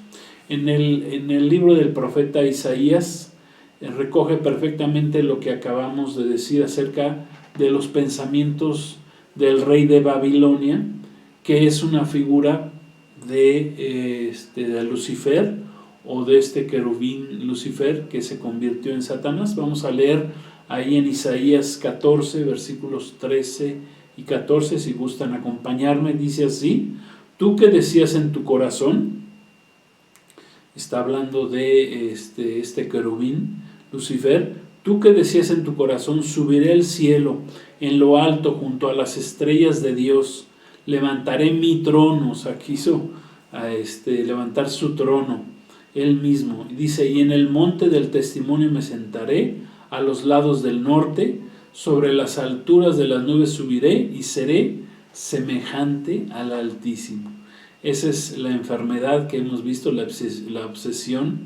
En el libro del profeta Isaías recoge perfectamente lo que acabamos de decir acerca de los pensamientos del rey de Babilonia, que es una figura de Lucifer, o de este querubín Lucifer que se convirtió en Satanás. Vamos a leer ahí en Isaías 14, versículos 13 y 14, si gustan acompañarme. Dice así: tú que decías en tu corazón, está hablando de este querubín Lucifer, tú que decías en tu corazón, subiré al cielo, en lo alto, junto a las estrellas de Dios, levantaré mi trono. O sea, quiso levantar su trono él mismo. Dice: y en el monte del testimonio me sentaré, a los lados del norte, sobre las alturas de las nubes subiré, y seré semejante al Altísimo. Esa es la enfermedad que hemos visto, la obsesión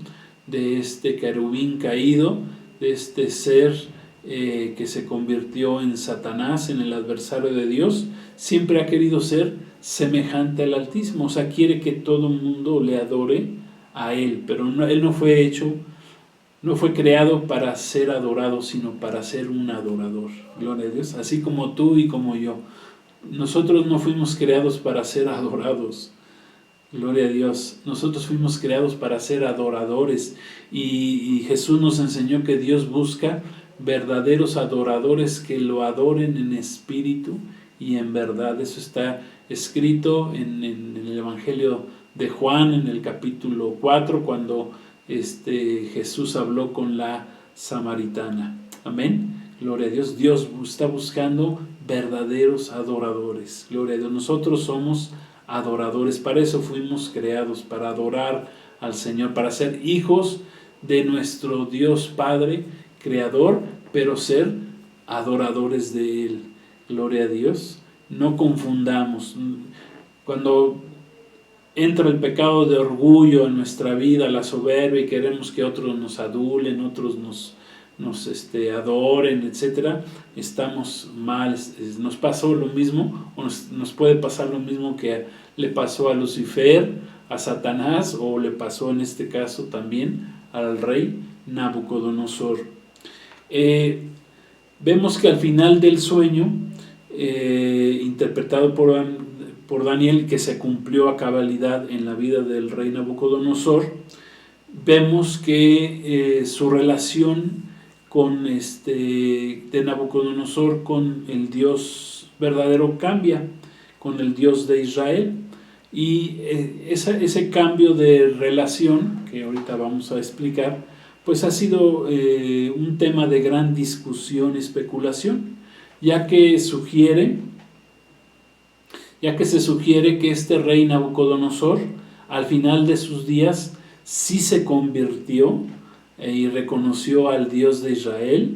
de este querubín caído, de este ser que se convirtió en Satanás, en el adversario de Dios. Siempre ha querido ser semejante al Altísimo, o sea, quiere que todo el mundo le adore a él, pero él no fue creado para ser adorado, sino para ser un adorador. Gloria a Dios. Así como tú y como yo, nosotros no fuimos creados para ser adorados. Gloria a Dios. Nosotros fuimos creados para ser adoradores, y Jesús nos enseñó que Dios busca verdaderos adoradores que lo adoren en espíritu y en verdad. Eso está escrito en el Evangelio de Juan, en el capítulo 4, cuando Jesús habló con la samaritana. Amén. Gloria a Dios. Dios está buscando verdaderos adoradores. Gloria a Dios. Nosotros somos adoradores. Para eso fuimos creados, para adorar al Señor, para ser hijos de nuestro Dios Padre, Creador, pero ser adoradores de Él. Gloria a Dios. No confundamos. Cuando entra el pecado de orgullo en nuestra vida, la soberbia, y queremos que otros nos adulen, otros nos adoren, etcétera, estamos mal. Nos pasó lo mismo, o nos puede pasar lo mismo que le pasó a Lucifer, a Satanás, o le pasó en este caso también al rey Nabucodonosor. Vemos que al final del sueño, interpretado por Daniel, que se cumplió a cabalidad en la vida del rey Nabucodonosor, vemos que su relación con de Nabucodonosor con el Dios verdadero cambia, con el Dios de Israel, y ese cambio de relación que ahorita vamos a explicar, pues ha sido un tema de gran discusión y especulación, ya que se sugiere que este rey Nabucodonosor al final de sus días sí se convirtió y reconoció al Dios de Israel.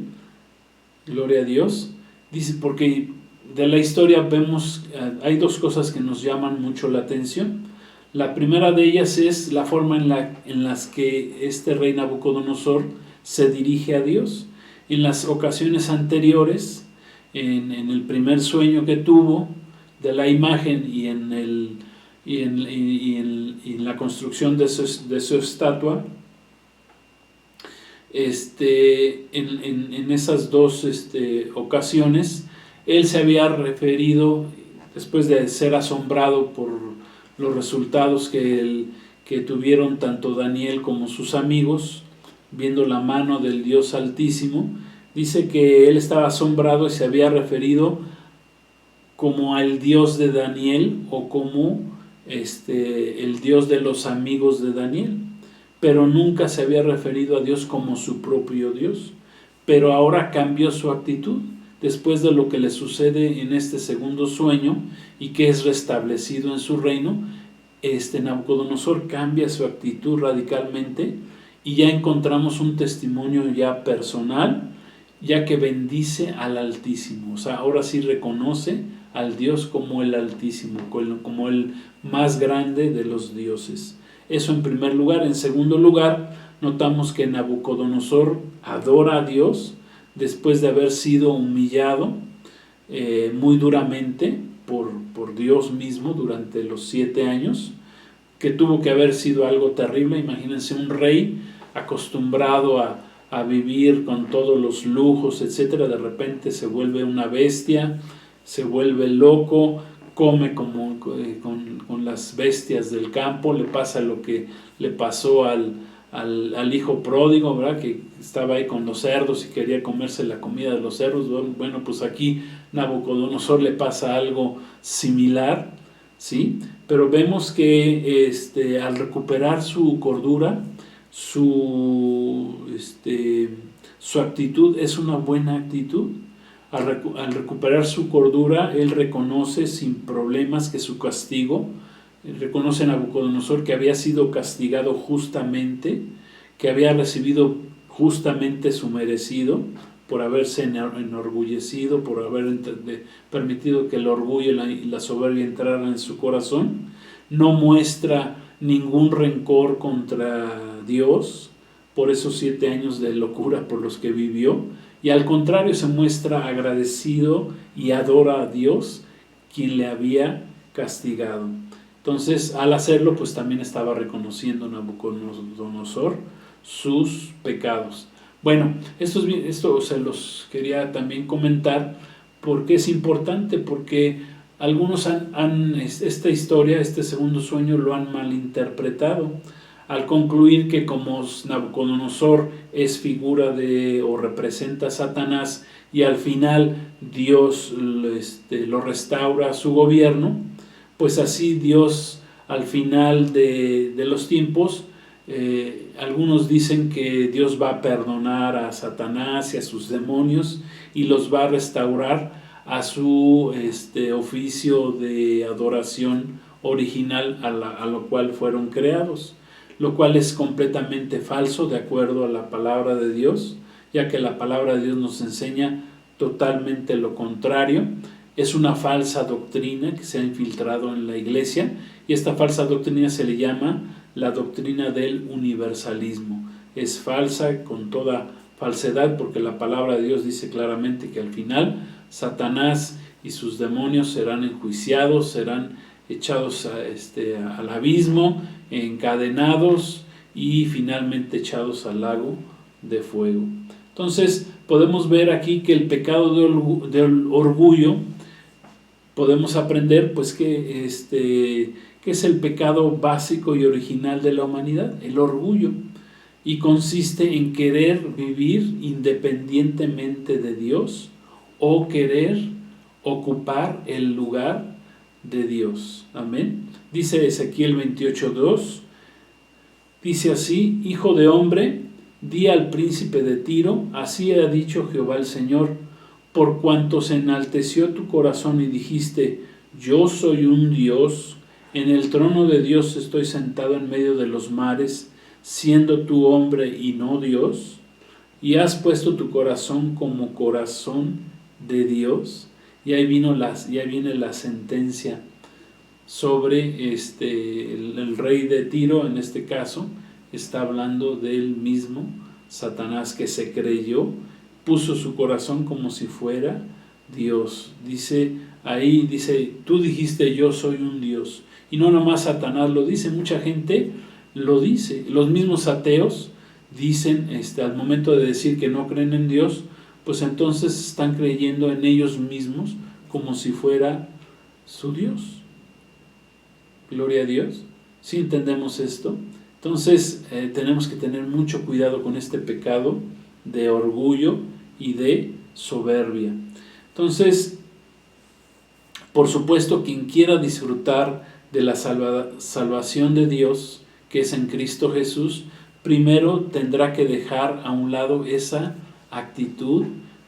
Gloria a Dios. Dice, porque de la historia vemos, hay dos cosas que nos llaman mucho la atención. La primera de ellas es la forma en las que este rey Nabucodonosor se dirige a Dios. En las ocasiones anteriores, en el primer sueño que tuvo de la imagen y en la construcción de su estatua, en esas dos ocasiones, él se había referido, después de ser asombrado por los resultados que tuvieron tanto Daniel como sus amigos, viendo la mano del Dios Altísimo, dice que él estaba asombrado y se había referido como al Dios de Daniel, o como el Dios de los amigos de Daniel, pero nunca se había referido a Dios como su propio Dios. Pero ahora cambió su actitud después de lo que le sucede en este segundo sueño y que es restablecido en su reino. Nabucodonosor cambia su actitud radicalmente y ya encontramos un testimonio ya personal, ya que bendice al Altísimo. O sea, ahora sí reconoce al Dios como el Altísimo, como el más grande de los dioses. Eso en primer lugar. En segundo lugar, notamos que Nabucodonosor adora a Dios después de haber sido humillado muy duramente por Dios mismo durante los 7 años, que tuvo que haber sido algo terrible. Imagínense un rey acostumbrado a vivir con todos los lujos, etcétera, de repente se vuelve una bestia, se vuelve loco, come como con las bestias del campo. Le pasa lo que le pasó al hijo pródigo, ¿verdad? Que estaba ahí con los cerdos y quería comerse la comida de los cerdos. Bueno, pues aquí Nabucodonosor le pasa algo similar, ¿sí? Pero vemos que al recuperar su cordura, su actitud es una buena actitud. Al recuperar su cordura, él reconoce sin problemas que su castigo, reconoce a Nabucodonosor que había sido castigado justamente, que había recibido justamente su merecido por haberse enorgullecido, por haber permitido que el orgullo y la soberbia entraran en su corazón. No muestra ningún rencor contra Dios por esos 7 años de locura por los que vivió, y al contrario se muestra agradecido y adora a Dios, quien le había castigado. Entonces, al hacerlo, pues también estaba reconociendo Nabucodonosor sus pecados. Bueno, esto se los quería también comentar porque es importante, porque algunos esta historia, este segundo sueño, lo han malinterpretado al concluir que como Nabucodonosor es figura o representa a Satanás, y al final Dios lo restaura a su gobierno, pues así Dios al final de los tiempos, algunos dicen que Dios va a perdonar a Satanás y a sus demonios y los va a restaurar a su oficio de adoración original a lo cual fueron creados, lo cual es completamente falso de acuerdo a la palabra de Dios, ya que la palabra de Dios nos enseña totalmente lo contrario. Es una falsa doctrina que se ha infiltrado en la iglesia, y esta falsa doctrina se le llama la doctrina del universalismo. Es falsa con toda falsedad, porque la palabra de Dios dice claramente que al final Satanás y sus demonios serán enjuiciados, serán echados al abismo, encadenados y finalmente echados al lago de fuego. Entonces podemos ver aquí que el pecado del orgullo, podemos aprender pues que es el pecado básico y original de la humanidad, el orgullo, y consiste en querer vivir independientemente de Dios o querer ocupar el lugar de Dios. Amén. Dice Ezequiel 28:2, dice así: Hijo de hombre, di al príncipe de Tiro, así ha dicho Jehová el Señor, por cuanto se enalteció tu corazón y dijiste, yo soy un Dios, en el trono de Dios estoy sentado en medio de los mares, siendo tú hombre y no Dios, y has puesto tu corazón como corazón de Dios. Y ahí viene la sentencia sobre el rey de Tiro. En este caso está hablando del mismo Satanás, que se creyó, puso su corazón como si fuera Dios. Dice, tú dijiste yo soy un Dios. Y no nomás Satanás lo dice, mucha gente lo dice. Los mismos ateos dicen, al momento de decir que no creen en Dios, pues entonces están creyendo en ellos mismos como si fuera su Dios. Gloria a Dios. ¿Sí entendemos esto? Entonces tenemos que tener mucho cuidado con este pecado de orgullo y de soberbia. Entonces, por supuesto, quien quiera disfrutar de la salvación de Dios, que es en Cristo Jesús, primero tendrá que dejar a un lado esa actitud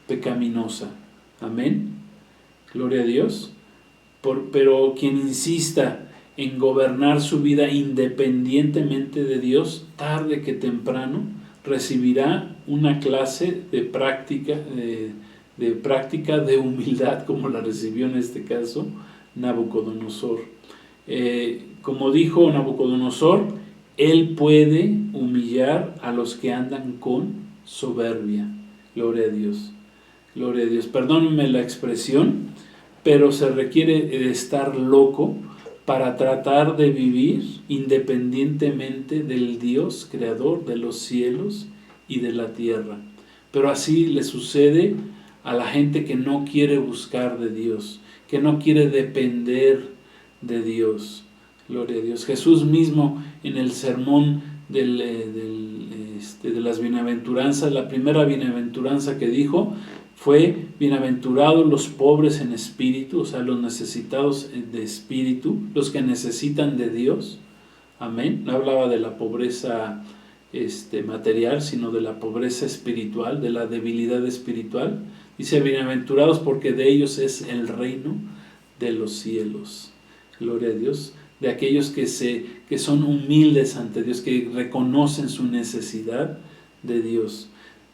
pecaminosa. Amén. Gloria a Dios. Pero quien insista en gobernar su vida independientemente de Dios, tarde que temprano recibirá una clase de práctica de humildad, como la recibió en este caso Nabucodonosor. Como dijo Nabucodonosor, él puede humillar a los que andan con soberbia. Gloria a Dios. Gloria a Dios. Perdónenme la expresión, pero se requiere de estar loco para tratar de vivir independientemente del Dios creador de los cielos y de la tierra. Pero así le sucede a la gente que no quiere buscar de Dios, que no quiere depender de Dios. Gloria a Dios. Jesús mismo en el sermón de las bienaventuranzas, la primera bienaventuranza que dijo fue: bienaventurados los pobres en espíritu, o sea, los necesitados de espíritu, los que necesitan de Dios. Amén. No hablaba de la pobreza material, sino de la pobreza espiritual, de la debilidad espiritual. Dice: bienaventurados porque de ellos es el reino de los cielos. Gloria a Dios. De aquellos que son humildes ante Dios, que reconocen su necesidad de Dios.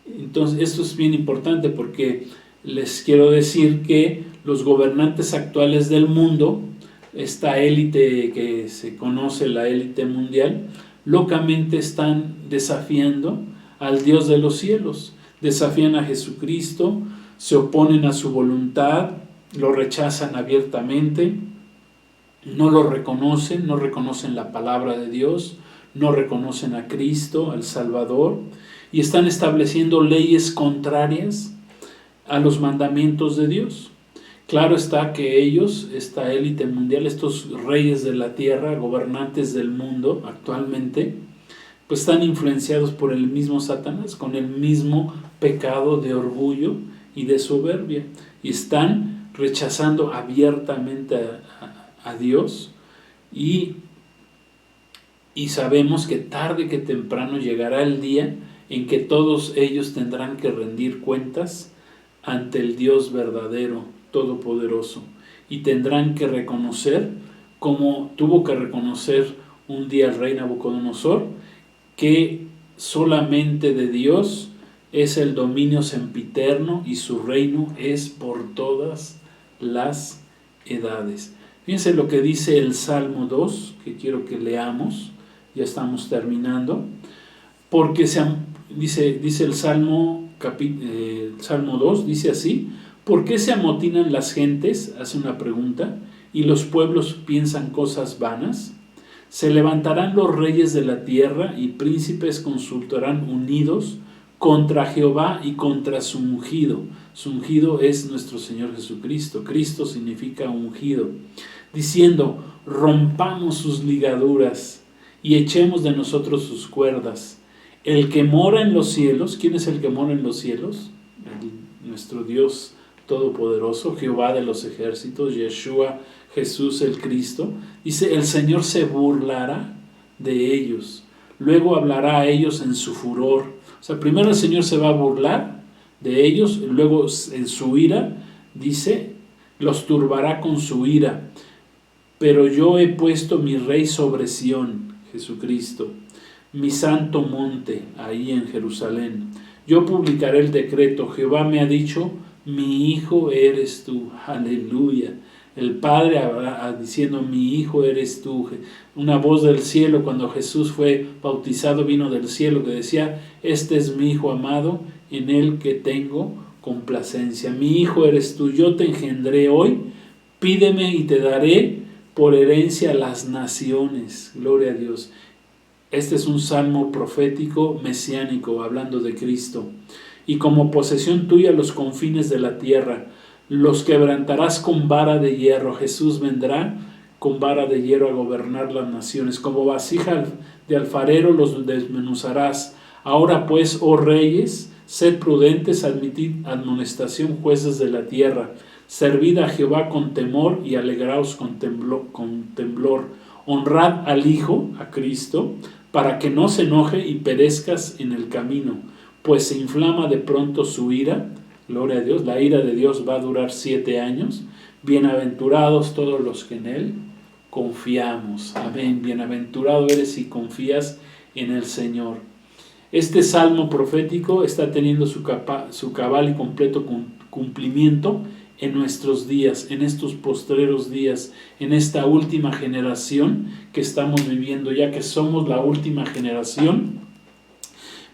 Entonces, esto es bien importante, porque les quiero decir que los gobernantes actuales del mundo, esta élite que se conoce, la élite mundial, locamente están desafiando al Dios de los cielos, desafían a Jesucristo, se oponen a su voluntad, lo rechazan abiertamente, no lo reconocen, no reconocen la palabra de Dios, no reconocen a Cristo, al Salvador, y están estableciendo leyes contrarias a los mandamientos de Dios. Claro está que ellos, esta élite mundial, estos reyes de la tierra, gobernantes del mundo actualmente, pues están influenciados por el mismo Satanás, con el mismo pecado de orgullo y de soberbia, y están rechazando abiertamente a Dios, y sabemos que tarde que temprano llegará el día en que todos ellos tendrán que rendir cuentas ante el Dios verdadero. Todopoderoso. Y tendrán que reconocer, como tuvo que reconocer un día el rey Nabucodonosor, que solamente de Dios es el dominio sempiterno y su reino es por todas las edades. Fíjense lo que dice el Salmo 2, que quiero que leamos, ya estamos terminando, porque dice el Salmo 2, dice así: ¿por qué se amotinan las gentes? Hace una pregunta. ¿Y los pueblos piensan cosas vanas? Se levantarán los reyes de la tierra y príncipes consultarán unidos contra Jehová y contra su ungido. Su ungido es nuestro Señor Jesucristo. Cristo significa ungido. Diciendo: rompamos sus ligaduras y echemos de nosotros sus cuerdas. El que mora en los cielos, ¿quién es el que mora en los cielos? Nuestro Dios Todopoderoso, Jehová de los ejércitos, Yeshua, Jesús el Cristo. Dice: el Señor se burlará de ellos, luego hablará a ellos en su furor. O sea, primero el Señor se va a burlar de ellos, luego en su ira, dice, los turbará con su ira. Pero yo he puesto mi rey sobre Sión, Jesucristo, mi santo monte, ahí en Jerusalén. Yo publicaré el decreto. Jehová me ha dicho: mi hijo eres tú. Aleluya. El Padre diciendo: mi hijo eres tú. Una voz del cielo, cuando Jesús fue bautizado, vino del cielo, que decía: este es mi hijo amado, en él que tengo complacencia. Mi hijo eres tú, yo te engendré hoy, pídeme y te daré por herencia las naciones. Gloria a Dios. Este es un salmo profético mesiánico, hablando de Cristo. Y como posesión tuya los confines de la tierra, los quebrantarás con vara de hierro. Jesús vendrá con vara de hierro a gobernar las naciones. Como vasija de alfarero los desmenuzarás. Ahora pues, oh reyes, sed prudentes, admitid admonestación, jueces de la tierra. Servid a Jehová con temor y alegraos con temblor. Honrad al Hijo, a Cristo, para que no se enoje y perezcas en el camino, pues se inflama de pronto su ira. Gloria a Dios. La ira de Dios va a durar 7 años. Bienaventurados todos los que en Él confiamos. Amén. Bienaventurado eres si confías en el Señor. Este salmo profético está teniendo su cabal y completo cumplimiento en nuestros días, en estos postreros días, en esta última generación que estamos viviendo, ya que somos la última generación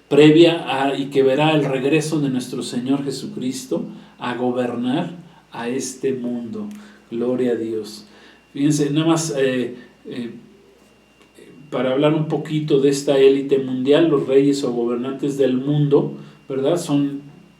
previa y que verá el regreso de nuestro Señor Jesucristo a gobernar a este mundo. Gloria a Dios. Fíjense, nada más para hablar un poquito de esta élite mundial, los reyes o gobernantes del mundo, ¿verdad?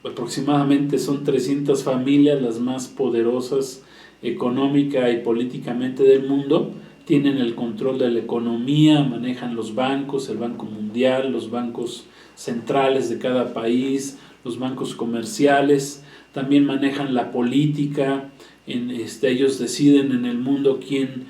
Aproximadamente son 300 familias, las más poderosas económica y políticamente del mundo. Tienen el control de la economía, manejan los bancos, el Banco Mundial, los bancos centrales de cada país, los bancos comerciales. También manejan la política. Ellos deciden en el mundo quién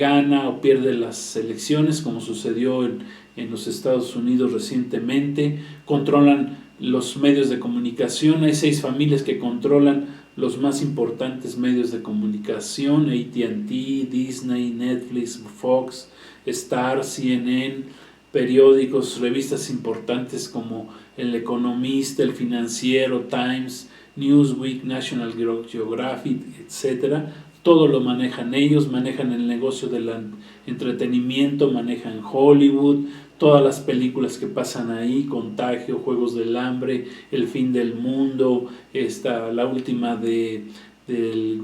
gana o pierde las elecciones, como sucedió en los Estados Unidos recientemente. Controlan los medios de comunicación. Hay 6 familias que controlan los más importantes medios de comunicación: AT&T, Disney, Netflix, Fox, Star, CNN, periódicos, revistas importantes como El Economista, El Financiero, Times, Newsweek, National Geographic, etc. Todo lo manejan ellos. Manejan el negocio del entretenimiento, manejan Hollywood, todas las películas que pasan ahí: Contagio, Juegos del Hambre, El Fin del Mundo, la última del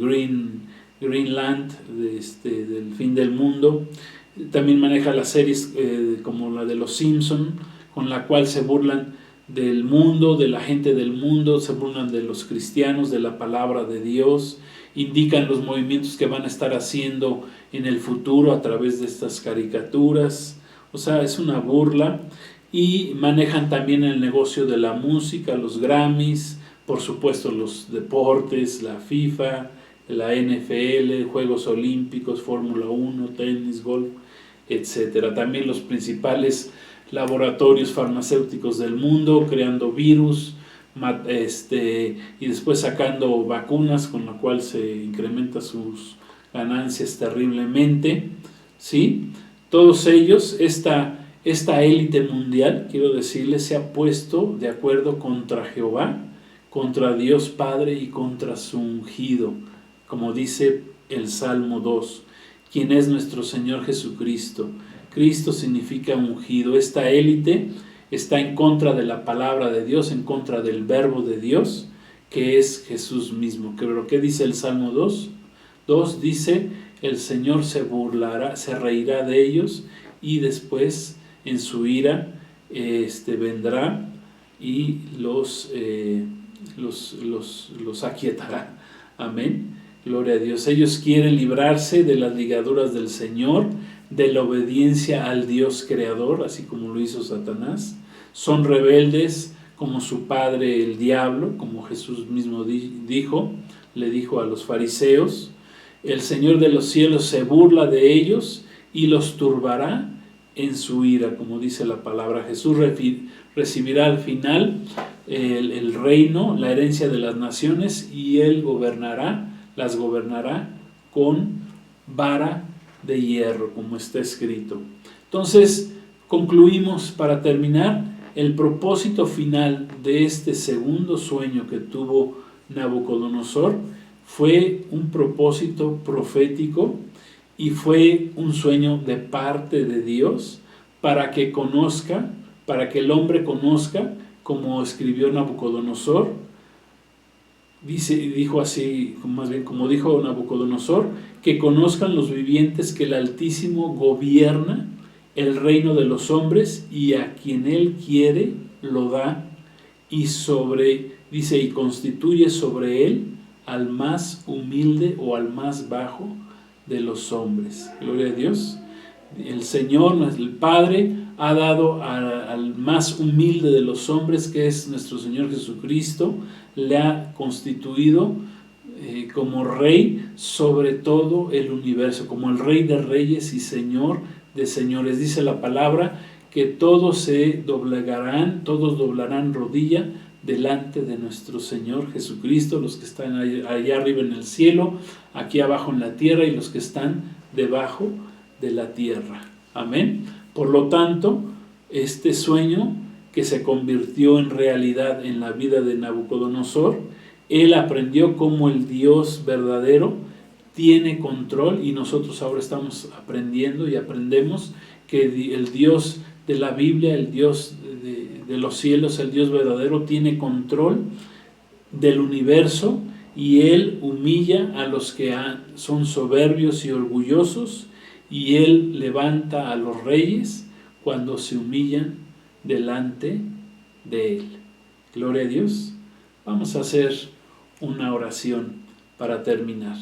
Greenland, del fin del mundo. También maneja las series como la de Los Simpson, con la cual se burlan del mundo, de la gente del mundo, se burlan de los cristianos, de la palabra de Dios. Indican los movimientos que van a estar haciendo en el futuro a través de estas caricaturas. O sea, es una burla. Y manejan también el negocio de la música, los Grammys, por supuesto los deportes, la FIFA, la NFL, Juegos Olímpicos, Fórmula 1, tenis, golf, etc. También los principales laboratorios farmacéuticos del mundo, creando virus, y después sacando vacunas con la cual se incrementa sus ganancias terriblemente, ¿sí? Todos ellos, esta élite mundial, quiero decirles, se ha puesto de acuerdo contra Jehová, contra Dios Padre y contra su ungido, como dice el Salmo 2, quien es nuestro Señor Jesucristo. Cristo significa ungido. Esta élite está en contra de la palabra de Dios, en contra del verbo de Dios, que es Jesús mismo. ¿Pero qué dice el Salmo 2? 2 dice, el Señor se burlará, se reirá de ellos y después en su ira vendrá y los aquietará. Amén. Gloria a Dios. Ellos quieren librarse de las ligaduras del Señor, de la obediencia al Dios creador, así como lo hizo Satanás. Son rebeldes como su padre el diablo, como Jesús mismo le dijo a los fariseos. El Señor de los cielos se burla de ellos y los turbará en su ira, como dice la palabra. Jesús recibirá al final el reino, la herencia de las naciones, y Él las gobernará con vara de hierro, como está escrito. Entonces, concluimos para terminar, el propósito final de este segundo sueño que tuvo Nabucodonosor fue un propósito profético y fue un sueño de parte de Dios para que el hombre conozca, como escribió Nabucodonosor, dijo así, más bien como dijo Nabucodonosor, que conozcan los vivientes que el Altísimo gobierna el reino de los hombres y a quien Él quiere lo da y constituye sobre Él al más humilde o al más bajo de los hombres. Gloria a Dios. El Señor, el Padre, ha dado al más humilde de los hombres, que es nuestro Señor Jesucristo, le ha constituido como Rey sobre todo el universo, como el Rey de reyes y Señor de señores. Dice la palabra que todos doblarán rodilla delante de nuestro Señor Jesucristo, los que están allá arriba en el cielo, aquí abajo en la tierra, y los que están debajo de la tierra. Amén. Por lo tanto, este sueño que se convirtió en realidad en la vida de Nabucodonosor, él aprendió cómo el Dios verdadero tiene control, y nosotros ahora estamos aprendiendo y aprendemos que el Dios de la Biblia, el Dios de los cielos, el Dios verdadero, tiene control del universo, y Él humilla a los que son soberbios y orgullosos, y Él levanta a los reyes cuando se humillan delante de Él. Gloria a Dios. Vamos a hacer una oración para terminar.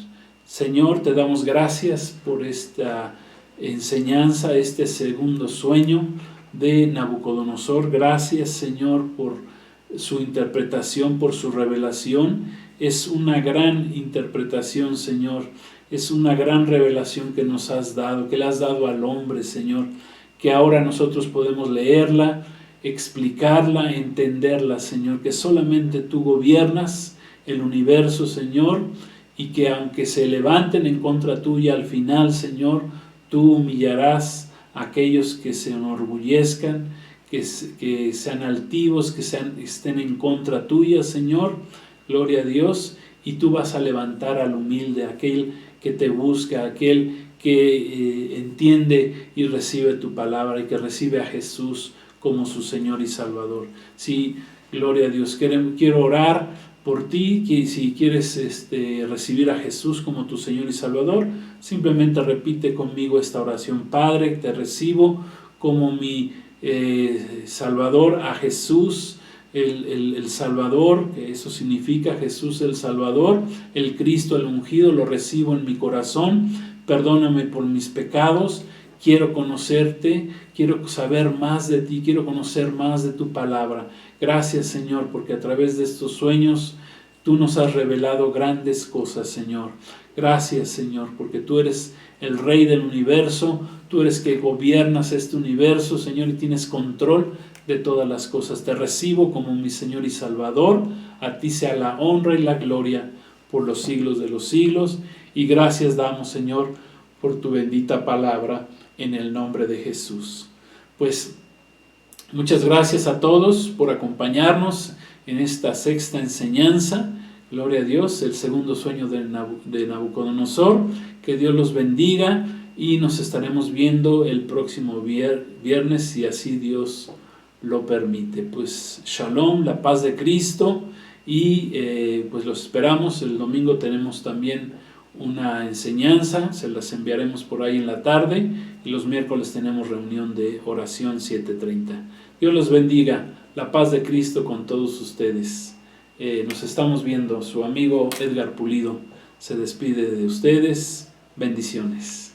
Señor, te damos gracias por esta enseñanza, este segundo sueño de Nabucodonosor. Gracias, Señor, por su interpretación, por su revelación. Es una gran interpretación, Señor. Es una gran revelación que nos has dado, que le has dado al hombre, Señor, que ahora nosotros podemos leerla, explicarla, entenderla, Señor, que solamente tú gobiernas el universo, Señor, y que aunque se levanten en contra tuya, al final, Señor, tú humillarás a aquellos que se enorgullezcan, que sean altivos, que estén en contra tuya, Señor. Gloria a Dios. Y tú vas a levantar al humilde, aquel que te busca, aquel que entiende y recibe tu palabra, y que recibe a Jesús como su Señor y Salvador. Sí, gloria a Dios. Quiero orar por ti, que si quieres recibir a Jesús como tu Señor y Salvador, simplemente repite conmigo esta oración. Padre, te recibo como mi Salvador, a Jesús, el Salvador, que eso significa Jesús el Salvador, el Cristo, el ungido, lo recibo en mi corazón. Perdóname por mis pecados. Quiero conocerte, quiero saber más de ti, quiero conocer más de tu palabra. Gracias, Señor, porque a través de estos sueños tú nos has revelado grandes cosas, Señor. Gracias, Señor, porque tú eres el Rey del universo, tú eres que gobiernas este universo, Señor, y tienes control de todas las cosas. Te recibo como mi Señor y Salvador. A ti sea la honra y la gloria por los siglos de los siglos. Y gracias damos, Señor, por tu bendita palabra en el nombre de Jesús. Pues muchas gracias a todos por acompañarnos en esta sexta enseñanza. Gloria a Dios, el segundo sueño de Nabucodonosor. Que Dios los bendiga y nos estaremos viendo el próximo viernes, si así Dios lo permite. Pues Shalom, la paz de Cristo, y pues los esperamos. El domingo tenemos también una enseñanza, se las enviaremos por ahí en la tarde, y los miércoles tenemos reunión de oración 7:30. Dios los bendiga, la paz de Cristo con todos ustedes. Nos estamos viendo. Su amigo Edgar Pulido se despide de ustedes. Bendiciones.